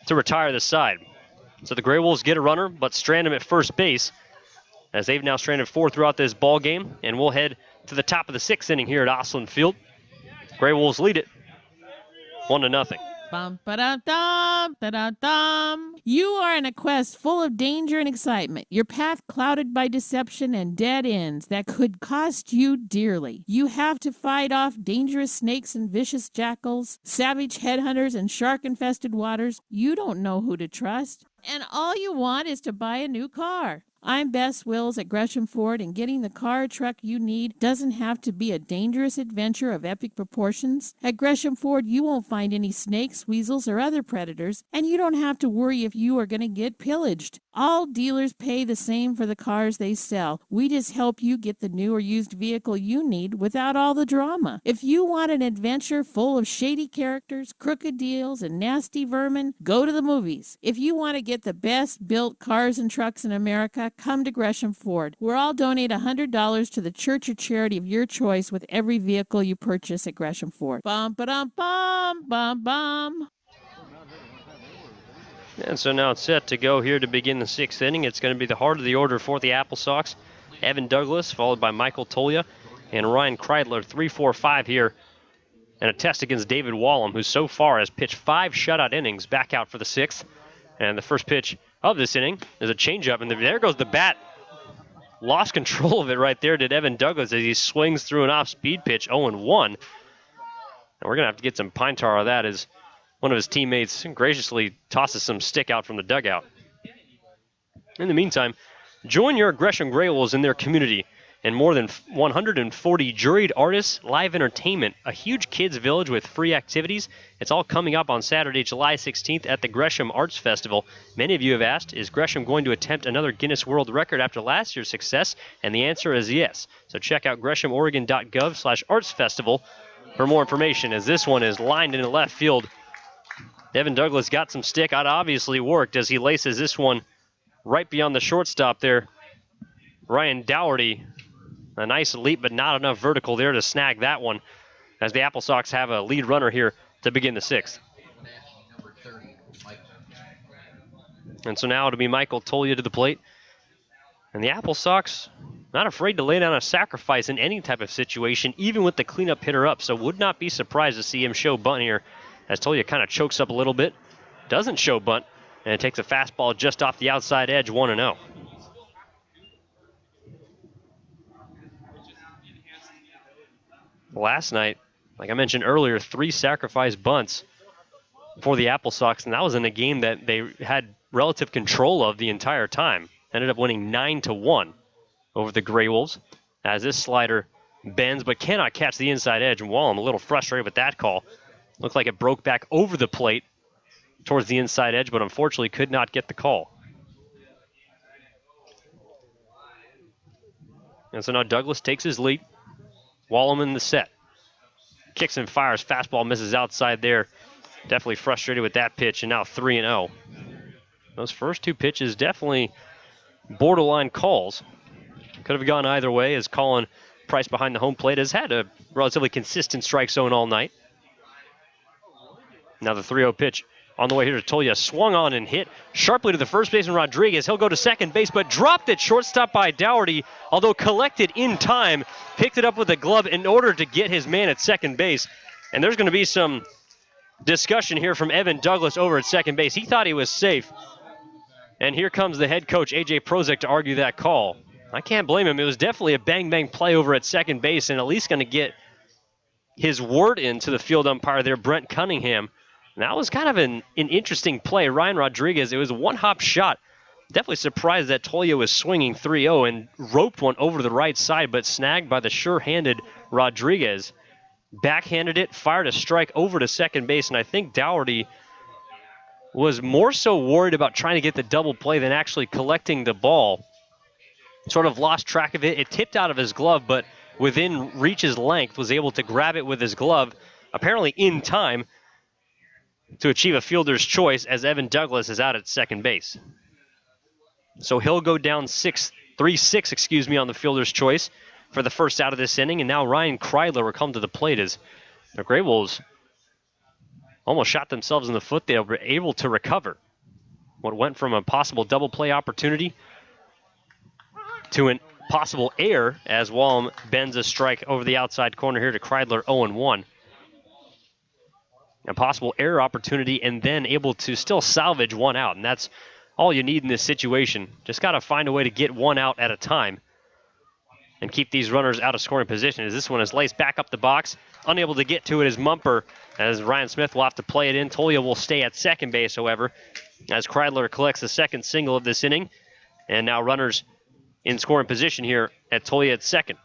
to retire the side. So the Grey Wolves get a runner, but strand him at first base, as they've now stranded 4 throughout this ball game, and we'll head to the top of the 6th inning here at Oslund Field. Grey Wolves lead it 1-0. Bum, ba-da-dum, da-da-dum. You are in a quest full of danger and excitement. Your path clouded by deception and dead ends that could cost you dearly. You have to fight off dangerous snakes and vicious jackals, savage headhunters and shark-infested waters. You don't know who to trust. And all you want is to buy a new car. I'm Bess Wills at Gresham Ford, and getting the car or truck you need doesn't have to be a dangerous adventure of epic proportions. At Gresham Ford, you won't find any snakes, weasels, or other predators, and you don't have to worry if you are going to get pillaged. All dealers pay the same for the cars they sell. We just help you get the new or used vehicle you need without all the drama. If you want an adventure full of shady characters, crooked deals, and nasty vermin, go to the movies. If you want to get the best built cars and trucks in America, come to Gresham Ford. We'll all donate $100 to the church or charity of your choice with every vehicle you purchase at Gresham Ford. Bum, ba-dum, bum, bum, bum. And so now it's set to go here to begin the 6th inning. It's going to be the heart of the order for the AppleSox. Evan Douglas, followed by Michael Tolia and Ryan Kreidler, 3-4-5 here. And a test against David Wallum, who so far has pitched 5 shutout innings, back out for the 6th. And the first pitch of this inning is a changeup, and there goes the bat. Lost control of it right there, did Evan Douglas, as he swings through an off-speed pitch, 0-1. And we're going to have to get some pine tar of that as one of his teammates graciously tosses some stick out from the dugout. In the meantime, join your Gresham Grey Wolves in their community and more than 140 juried artists, live entertainment, a huge kids village with free activities. It's all coming up on Saturday, July 16th at the Gresham Arts Festival. Many of you have asked, is Gresham going to attempt another Guinness World Record after last year's success? And the answer is yes. So check out GreshamOregon.gov/artsfestival for more information, as this one is lined into left field. Evan Douglas got some stick. It obviously worked as he laces this one right beyond the shortstop there. Ryan Dougherty, a nice leap, but not enough vertical there to snag that one, as the AppleSox have a lead runner here to begin the 6th. And so now it'll be Michael Tolia to the plate. And the AppleSox not afraid to lay down a sacrifice in any type of situation, even with the cleanup hitter up. So would not be surprised to see him show bunt here, as Tolia kind of chokes up a little bit. Doesn't show bunt, and it takes a fastball just off the outside edge, 1-0. Last night, like I mentioned earlier, 3 sacrifice bunts for the AppleSox, and that was in a game that they had relative control of the entire time. Ended up winning 9-1 over the GreyWolves as this slider bends but cannot catch the inside edge. And Wallem a little frustrated with that call. Looked like it broke back over the plate towards the inside edge, but unfortunately could not get the call. And so now Douglas takes his lead. Wallem in the set. Kicks and fires. Fastball misses outside there. Definitely frustrated with that pitch, and now 3-0. Those first two pitches definitely borderline calls. Could have gone either way, as Colin Price behind the home plate has had a relatively consistent strike zone all night. Now the 3-0 pitch on the way here to Tolia. Swung on and hit sharply to the first baseman Rodriguez. He'll go to second base, but dropped it shortstop by Dougherty, although collected in time. Picked it up with a glove in order to get his man at second base. And there's going to be some discussion here from Evan Douglas over at second base. He thought he was safe. And here comes the head coach, A.J. Prozek, to argue that call. I can't blame him. It was definitely a bang-bang play over at second base, and at least going to get his word into the field umpire there, Brent Cunningham. And that was kind of an interesting play. Ryan Rodriguez, it was a one-hop shot. Definitely surprised that Tolia was swinging 3-0 and roped one over to the right side, but snagged by the sure-handed Rodriguez. Backhanded it, fired a strike over to second base, and I think Dougherty was more so worried about trying to get the double play than actually collecting the ball. Sort of lost track of it. It tipped out of his glove, but within reach's length was able to grab it with his glove, apparently in time, to achieve a fielder's choice as Evan Douglas is out at second base. So he'll go down 3-6 on the fielder's choice for the first out of this inning, and now Ryan Kreidler will come to the plate as the GreyWolves almost shot themselves in the foot. They were able to recover what went from a possible double play opportunity to an possible error as Wallem bends a strike over the outside corner here to Kreidler, 0-1. A possible error opportunity and then able to still salvage one out, and that's all you need in this situation. Just got to find a way to get one out at a time and keep these runners out of scoring position, as this one is laced back up the box. Unable to get to it is Mumper, as Ryan Smith will have to play it in. Tolia will stay at second base, however, as Kreidler collects the second single of this inning. And now runners in scoring position here at Tolia at second.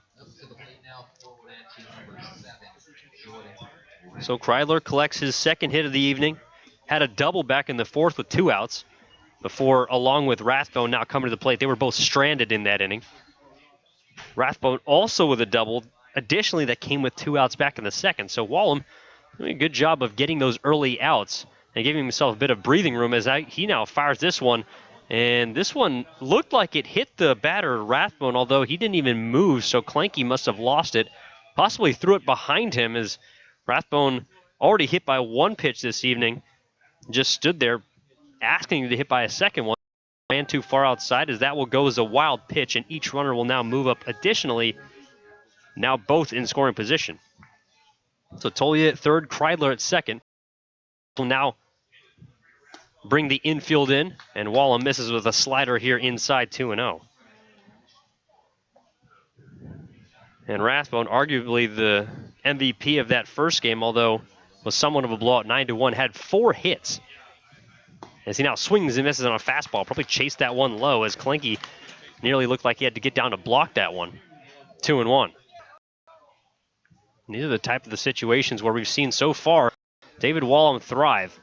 So Kreidler collects his second hit of the evening. Had a double back in the fourth with 2 outs before, along with Rathbone, now coming to the plate. They were both stranded in that inning. Rathbone also with a double. Additionally, that came with 2 outs back in the second. So Wallem doing a good job of getting those early outs and giving himself a bit of breathing room as he now fires this one. And this one looked like it hit the batter, Rathbone, although he didn't even move, so Clanky must have lost it. Possibly threw it behind him, as Rathbone, already hit by 1 pitch this evening, just stood there asking to hit by a second one. Ran too far outside, as that will go as a wild pitch, and each runner will now move up additionally, now both in scoring position. So Tolia at third, Kreidler at second. Will now bring the infield in, and Wallem misses with a slider here inside 2-0. And Rathbone, arguably the MVP of that first game, although was somewhat of a blowout, 9-1, had 4 hits. As he now swings and misses on a fastball, probably chased that one low, as Clanky nearly looked like he had to get down to block that one. 2-1. These are the type of the situations where we've seen so far David Wallem thrive.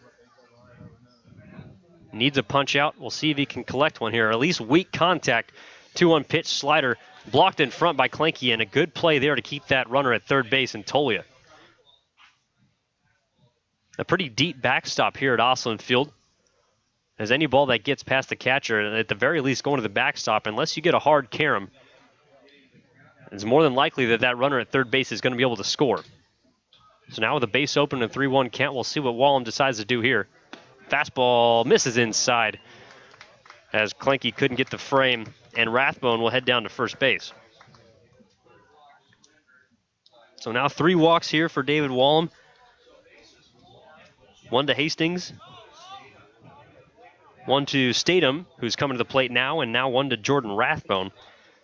Needs a punch out. We'll see if he can collect one here. At least weak contact. 2-1 pitch slider blocked in front by Clanky, and a good play there to keep that runner at third base in Tolia. A pretty deep backstop here at Oslund Field, as any ball that gets past the catcher, at the very least going to the backstop, unless you get a hard carom, it's more than likely that that runner at third base is going to be able to score. So now with the base open and 3-1 count, we'll see what Wallem decides to do here. Fastball misses inside, as Clanky couldn't get the frame, and Rathbone will head down to first base. So now 3 walks here for David Wallem. 1 to Hastings, 1 to Statham, who's coming to the plate now, and now 1 to Jordan Rathbone,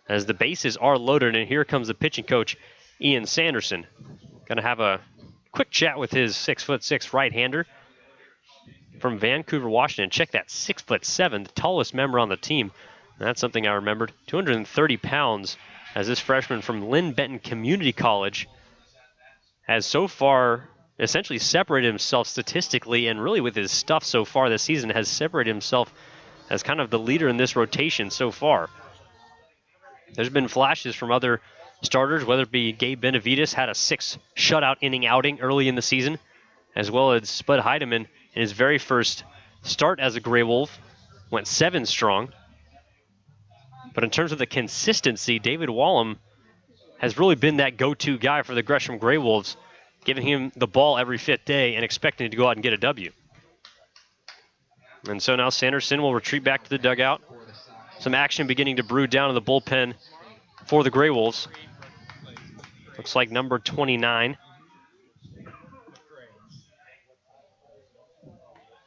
as the bases are loaded. And here comes the pitching coach, Ian Sanderson. Going to have a quick chat with his 6'6" right-hander. from Vancouver, Washington. Check that, 6'7", the tallest member on the team. That's something I remembered. 230 pounds as this freshman from Lynn Benton Community College has so far essentially separated himself statistically, and really with his stuff so far this season has separated himself as kind of the leader in this rotation so far. There's been flashes from other starters, whether it be Gabe Benavides had a 6 shutout inning outing early in the season, as well as Spud Heidemann in his very first start as a Grey Wolf, went 7 strong. But in terms of the consistency, David Wallum has really been that go-to guy for the Gresham Grey Wolves, giving him the ball every 5th day and expecting to go out and get a W. And so now Sanderson will retreat back to the dugout. Some action beginning to brew down in the bullpen for the Grey Wolves. Looks like number 29.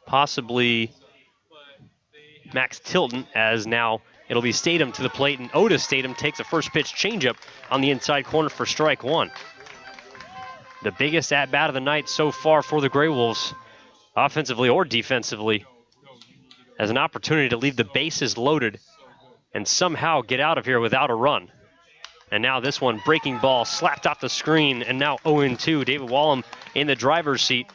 Possibly Max Tilton, as now it'll be Statham to the plate, and Otis Statham takes a first pitch changeup on the inside corner for strike 1. The biggest at-bat of the night so far for the Grey Wolves, offensively or defensively, as an opportunity to leave the bases loaded and somehow get out of here without a run. And now this one, breaking ball, slapped off the screen, and now 0-2. David Wallum in the driver's seat.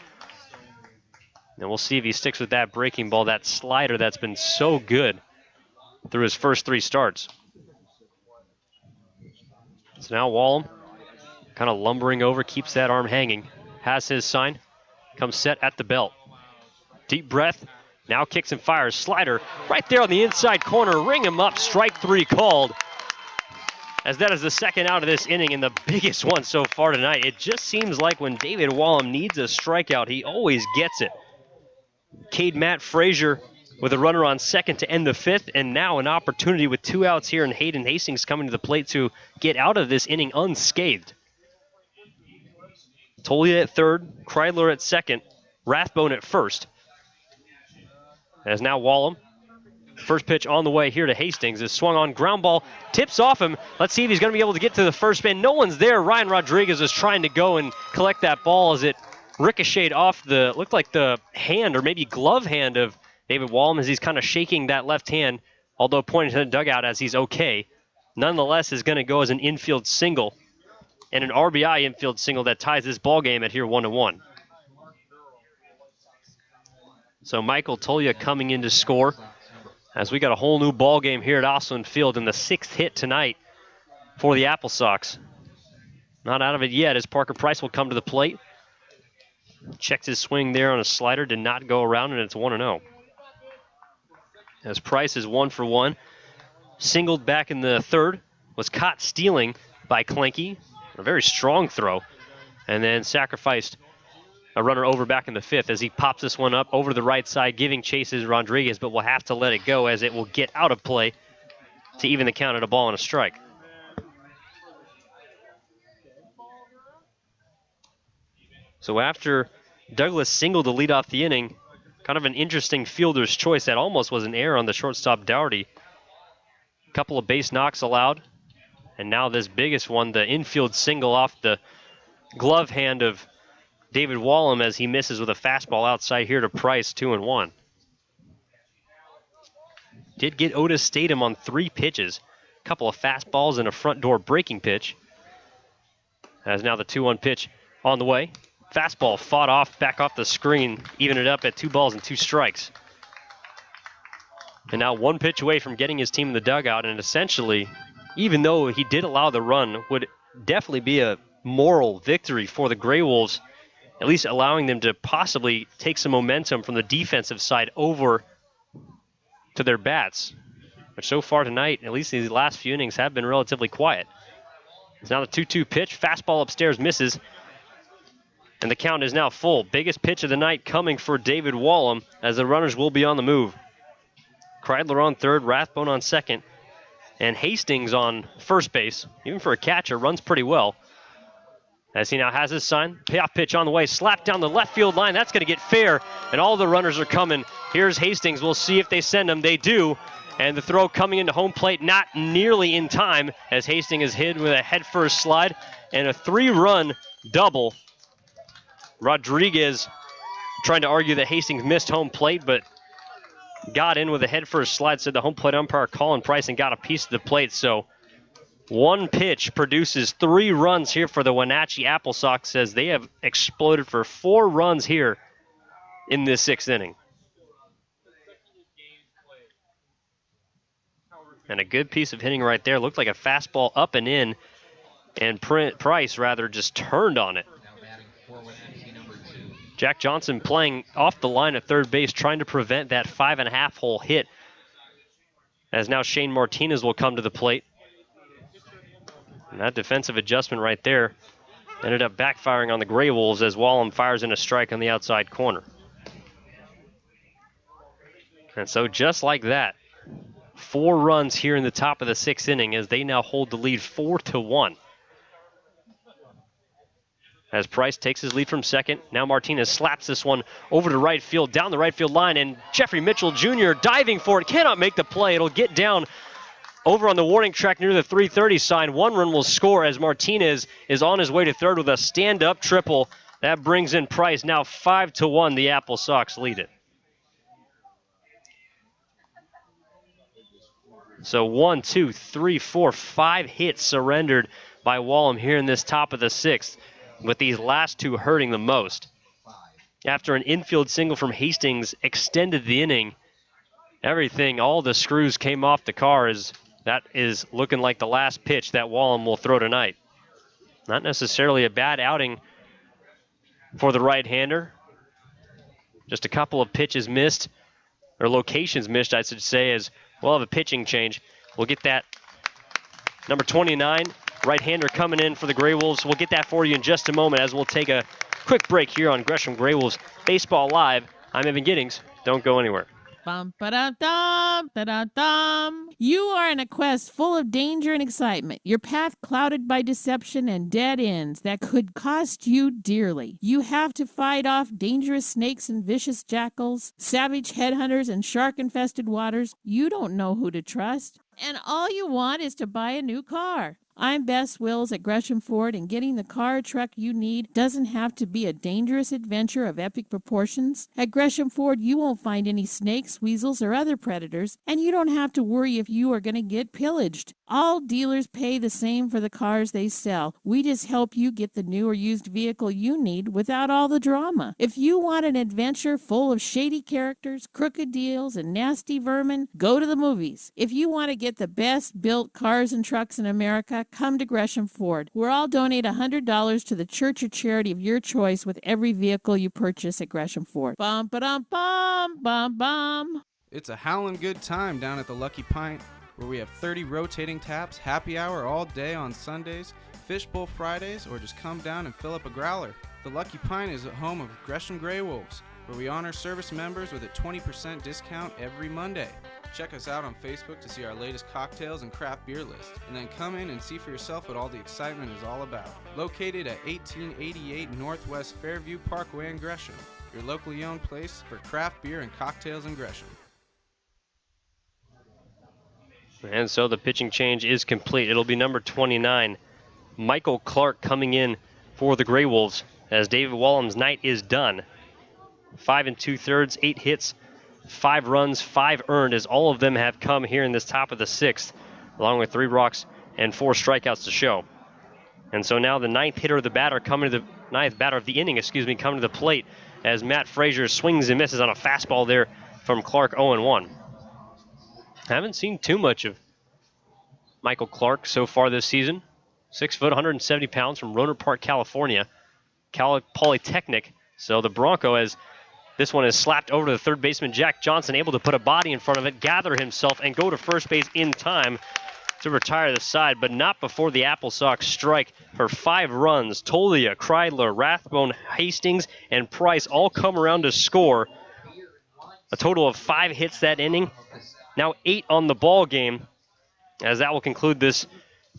And we'll see if he sticks with that breaking ball, that slider that's been so good through his first 3 starts. So now Wallum kind of lumbering over, keeps that arm hanging, has his sign, comes set at the belt. Deep breath, now kicks and fires, slider right there on the inside corner, ring him up, strike 3 called. As that is the second out of this inning and the biggest one so far tonight. It just seems like when David Wallum needs a strikeout, he always gets it. Cade Matt Frazier with a runner on second to end the 5th, and now an opportunity with 2 outs here, and Hayden Hastings coming to the plate to get out of this inning unscathed. Tolia at third, Kreidler at second, Rathbone at first. As now Wallum, first pitch on the way here to Hastings, is swung on, ground ball, tips off him. Let's see if he's going to be able to get to the first man. No one's there. Ryan Rodriguez is trying to go and collect that ball as it ricocheted off the, looked like the hand or maybe glove hand of David Wallum as he's kind of shaking that left hand, although pointing to the dugout as he's okay. Nonetheless, is going to go as an infield single and an RBI infield single that ties this ball game at here 1-1. So Michael Tolia coming in to score as we got a whole new ball game here at Oslund Field in the 6th hit tonight for the AppleSox. Not out of it yet as Parker Price will come to the plate. Checks his swing there on a slider, did not go around, and it's 1-0. As Price is 1 for 1. Singled back in the 3rd, was caught stealing by Klenke. A very strong throw. And then sacrificed a runner over back in the 5th as he pops this one up over to the right side, giving chases Rodriguez, but will have to let it go as it will get out of play to even the count at a ball and a strike. So after Douglas singled to lead off the inning, kind of an interesting fielder's choice. That almost was an error on the shortstop Dougherty. A couple of base knocks allowed. And now this biggest one, the infield single off the glove hand of David Wallum as he misses with a fastball outside here to Price, 2-1. Did get Otis Statham on 3 pitches. A couple of fastballs and a front door breaking pitch. As now the 2-1 pitch on the way. Fastball fought off, back off the screen, even it up at 2 balls and 2 strikes. And now 1 pitch away from getting his team in the dugout, and essentially, even though he did allow the run, would definitely be a moral victory for the Grey Wolves, at least allowing them to possibly take some momentum from the defensive side over to their bats. But so far tonight, at least these last few innings, have been relatively quiet. It's now the 2-2 pitch, fastball upstairs misses. And the count is now full. Biggest pitch of the night coming for David Wallum as the runners will be on the move. Kreidler on third, Rathbone on second, and Hastings on first base. Even for a catcher, runs pretty well. As he now has his sign, payoff pitch on the way, slapped down the left field line. That's going to get fair, and all the runners are coming. Here's Hastings. We'll see if they send him. They do, and the throw coming into home plate, not nearly in time, as Hastings is hit with a headfirst slide and a 3-run double. Rodriguez trying to argue that Hastings missed home plate, but got in with a head-first slide, said the home plate umpire Colin Price, and got a piece of the plate. So one pitch produces 3 runs here for the Wenatchee AppleSox, as they have exploded for 4 runs here in this 6th inning. And a good piece of hitting right there. Looked like a fastball up and in, and Price rather just turned on it. Jack Johnson playing off the line at third base, trying to prevent that 5.5 hole hit, as now Shane Martinez will come to the plate. And that defensive adjustment right there ended up backfiring on the GreyWolves, as Wallem fires in a strike on the outside corner. And so just like that, 4 runs here in the top of the 6th inning, as they now hold the lead 4-1. As Price takes his lead from second, now Martinez slaps this one over to right field, down the right field line, and Jeffrey Mitchell Jr. diving for it, cannot make the play. It'll get down over on the warning track near the 330 sign. 1 run will score as Martinez is on his way to third with a stand-up triple. That brings in Price. Now 5-1, the AppleSox lead it. So 1, 2, 3, 4, 5 hits surrendered by Wallem here in this top of the 6th, with these last 2 hurting the most. After an infield single from Hastings extended the inning, all the screws came off the car, as that is looking like the last pitch that Wallem will throw tonight. Not necessarily a bad outing for the right-hander. Just a couple of pitches missed, or locations missed, I should say, as we'll have a pitching change. We'll get that number 29, right-hander coming in for the GreyWolves. We'll get that for you in just a moment, as we'll take a quick break here on Gresham GreyWolves Baseball Live. I'm Evan Giddings. Don't go anywhere. Bum, ba-da-dum, da-da-dum. You are in a quest full of danger and excitement. Your path clouded by deception and dead ends that could cost you dearly. You have to fight off dangerous snakes and vicious jackals, savage headhunters and shark-infested waters. You don't know who to trust, and all you want is to buy a new car. I'm Bess Wills at Gresham Ford, and getting the car or truck you need doesn't have to be a dangerous adventure of epic proportions. At Gresham Ford, you won't find any snakes, weasels, or other predators, and you don't have to worry if you are going to get pillaged. All dealers pay the same for the cars they sell. We just help you get the new or used vehicle you need without all the drama. If you want an adventure full of shady characters, crooked deals, and nasty vermin, go to the movies. If you want to get the best built cars and trucks in America, come to Gresham Ford, where I'll donate $100 to the church or charity of your choice with every vehicle you purchase at Gresham Ford. Bum, ba-dum, bum, bum, bum. It's a howlin' good time down at the Lucky Pint, where we have 30 rotating taps, happy hour all day on Sundays, fishbowl Fridays, or just come down and fill up a growler. The Lucky Pint is at home of Gresham GreyWolves, where we honor service members with a 20% discount every Monday. Check us out on Facebook to see our latest cocktails and craft beer list, and then come in and see for yourself what all the excitement is all about. Located at 1888 Northwest Fairview Parkway in Gresham, your locally owned place for craft beer and cocktails in Gresham. And so the pitching change is complete. It'll be number 29, Michael Clark, coming in for the GreyWolves, as David Wallem's night is done. 5 2/3, 8 hits, 5 runs, 5 earned, as all of them have come here in this top of the 6th, along with 3 walks and 4 strikeouts to show. And so now the ninth of the inning, coming to the plate, as Matt Frazier swings and misses on a fastball there from Clark, 0-1. Haven't seen too much of Michael Clark so far this season. 6 foot, 170 pounds, from Rohnert Park, California, Polytechnic. So the Bronco, as this one is slapped over to the third baseman, Jack Johnson, able to put a body in front of it, gather himself, and go to first base in time to retire the side, but not before the AppleSox strike for 5 runs. Tolia, Kreidler, Rathbone, Hastings, and Price all come around to score. A total of 5 hits that inning. Now 8 on the ball game, as that will conclude this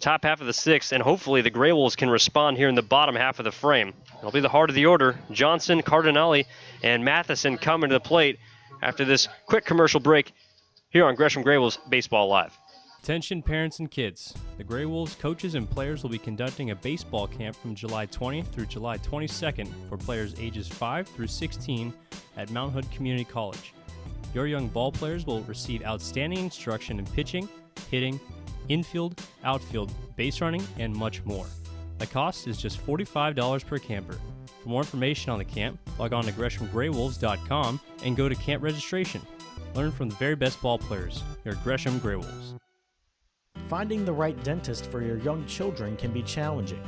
top half of the 6th, and hopefully the GreyWolves can respond here in the bottom half of the frame. It'll be the heart of the order. Johnson, Cardinale, and Matheson coming to the plate after this quick commercial break here on Gresham GreyWolves Baseball Live. Attention parents and kids. The GreyWolves coaches and players will be conducting a baseball camp from July 20th through July 22nd for players ages 5 through 16 at Mount Hood Community College. Your young ball players will receive outstanding instruction in pitching, hitting, infield, outfield, base running, and much more. The cost is just $45 per camper. For more information on the camp, log on to GreshamGreyWolves.com and go to camp registration. Learn from the very best ball players. Your Gresham GreyWolves. Finding the right dentist for your young children can be challenging.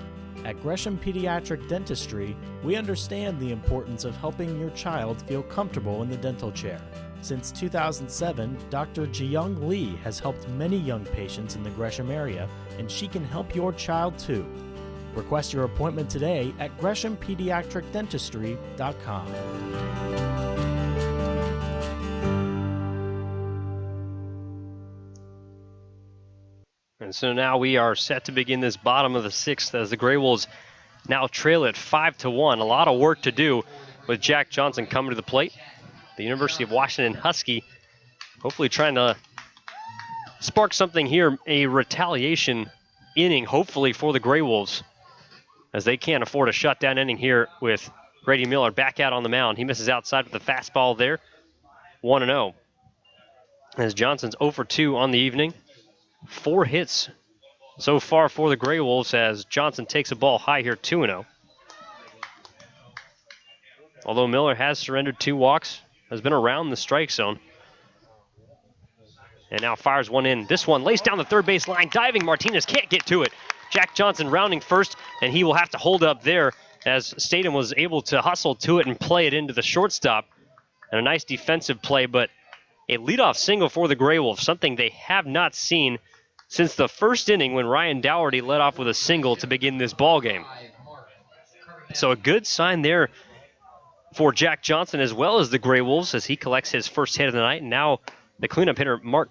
At Gresham Pediatric Dentistry, we understand the importance of helping your child feel comfortable in the dental chair. Since 2007, Dr. Jiyoung Lee has helped many young patients in the Gresham area, and she can help your child too. Request your appointment today at GreshamPediatricDentistry.com. And so now we are set to begin this bottom of the sixth as the GreyWolves now trail it 5-1. A lot of work to do with Jack Johnson coming to the plate. The University of Washington Husky hopefully trying to spark something here, a retaliation inning hopefully for the GreyWolves, as they can't afford a shutdown inning here with Grady Miller back out on the mound. He misses outside with the fastball there, 1-0. As Johnson's 0 for 2 on the evening. 4 hits so far for the GreyWolves as Johnson takes a ball high here, 2-0. Although Miller has surrendered 2 walks, has been around the strike zone. And now fires one in. This one lays down the third base line. Diving Martinez can't get to it. Jack Johnson rounding first, and he will have to hold up there as Statham was able to hustle to it and play it into the shortstop. And a nice defensive play, but a leadoff single for the GreyWolves, something they have not seen since the first inning when Ryan Dougherty led off with a single to begin this ball game. So a good sign there for Jack Johnson as well as the GreyWolves as he collects his first hit of the night. And now the cleanup hitter, Mark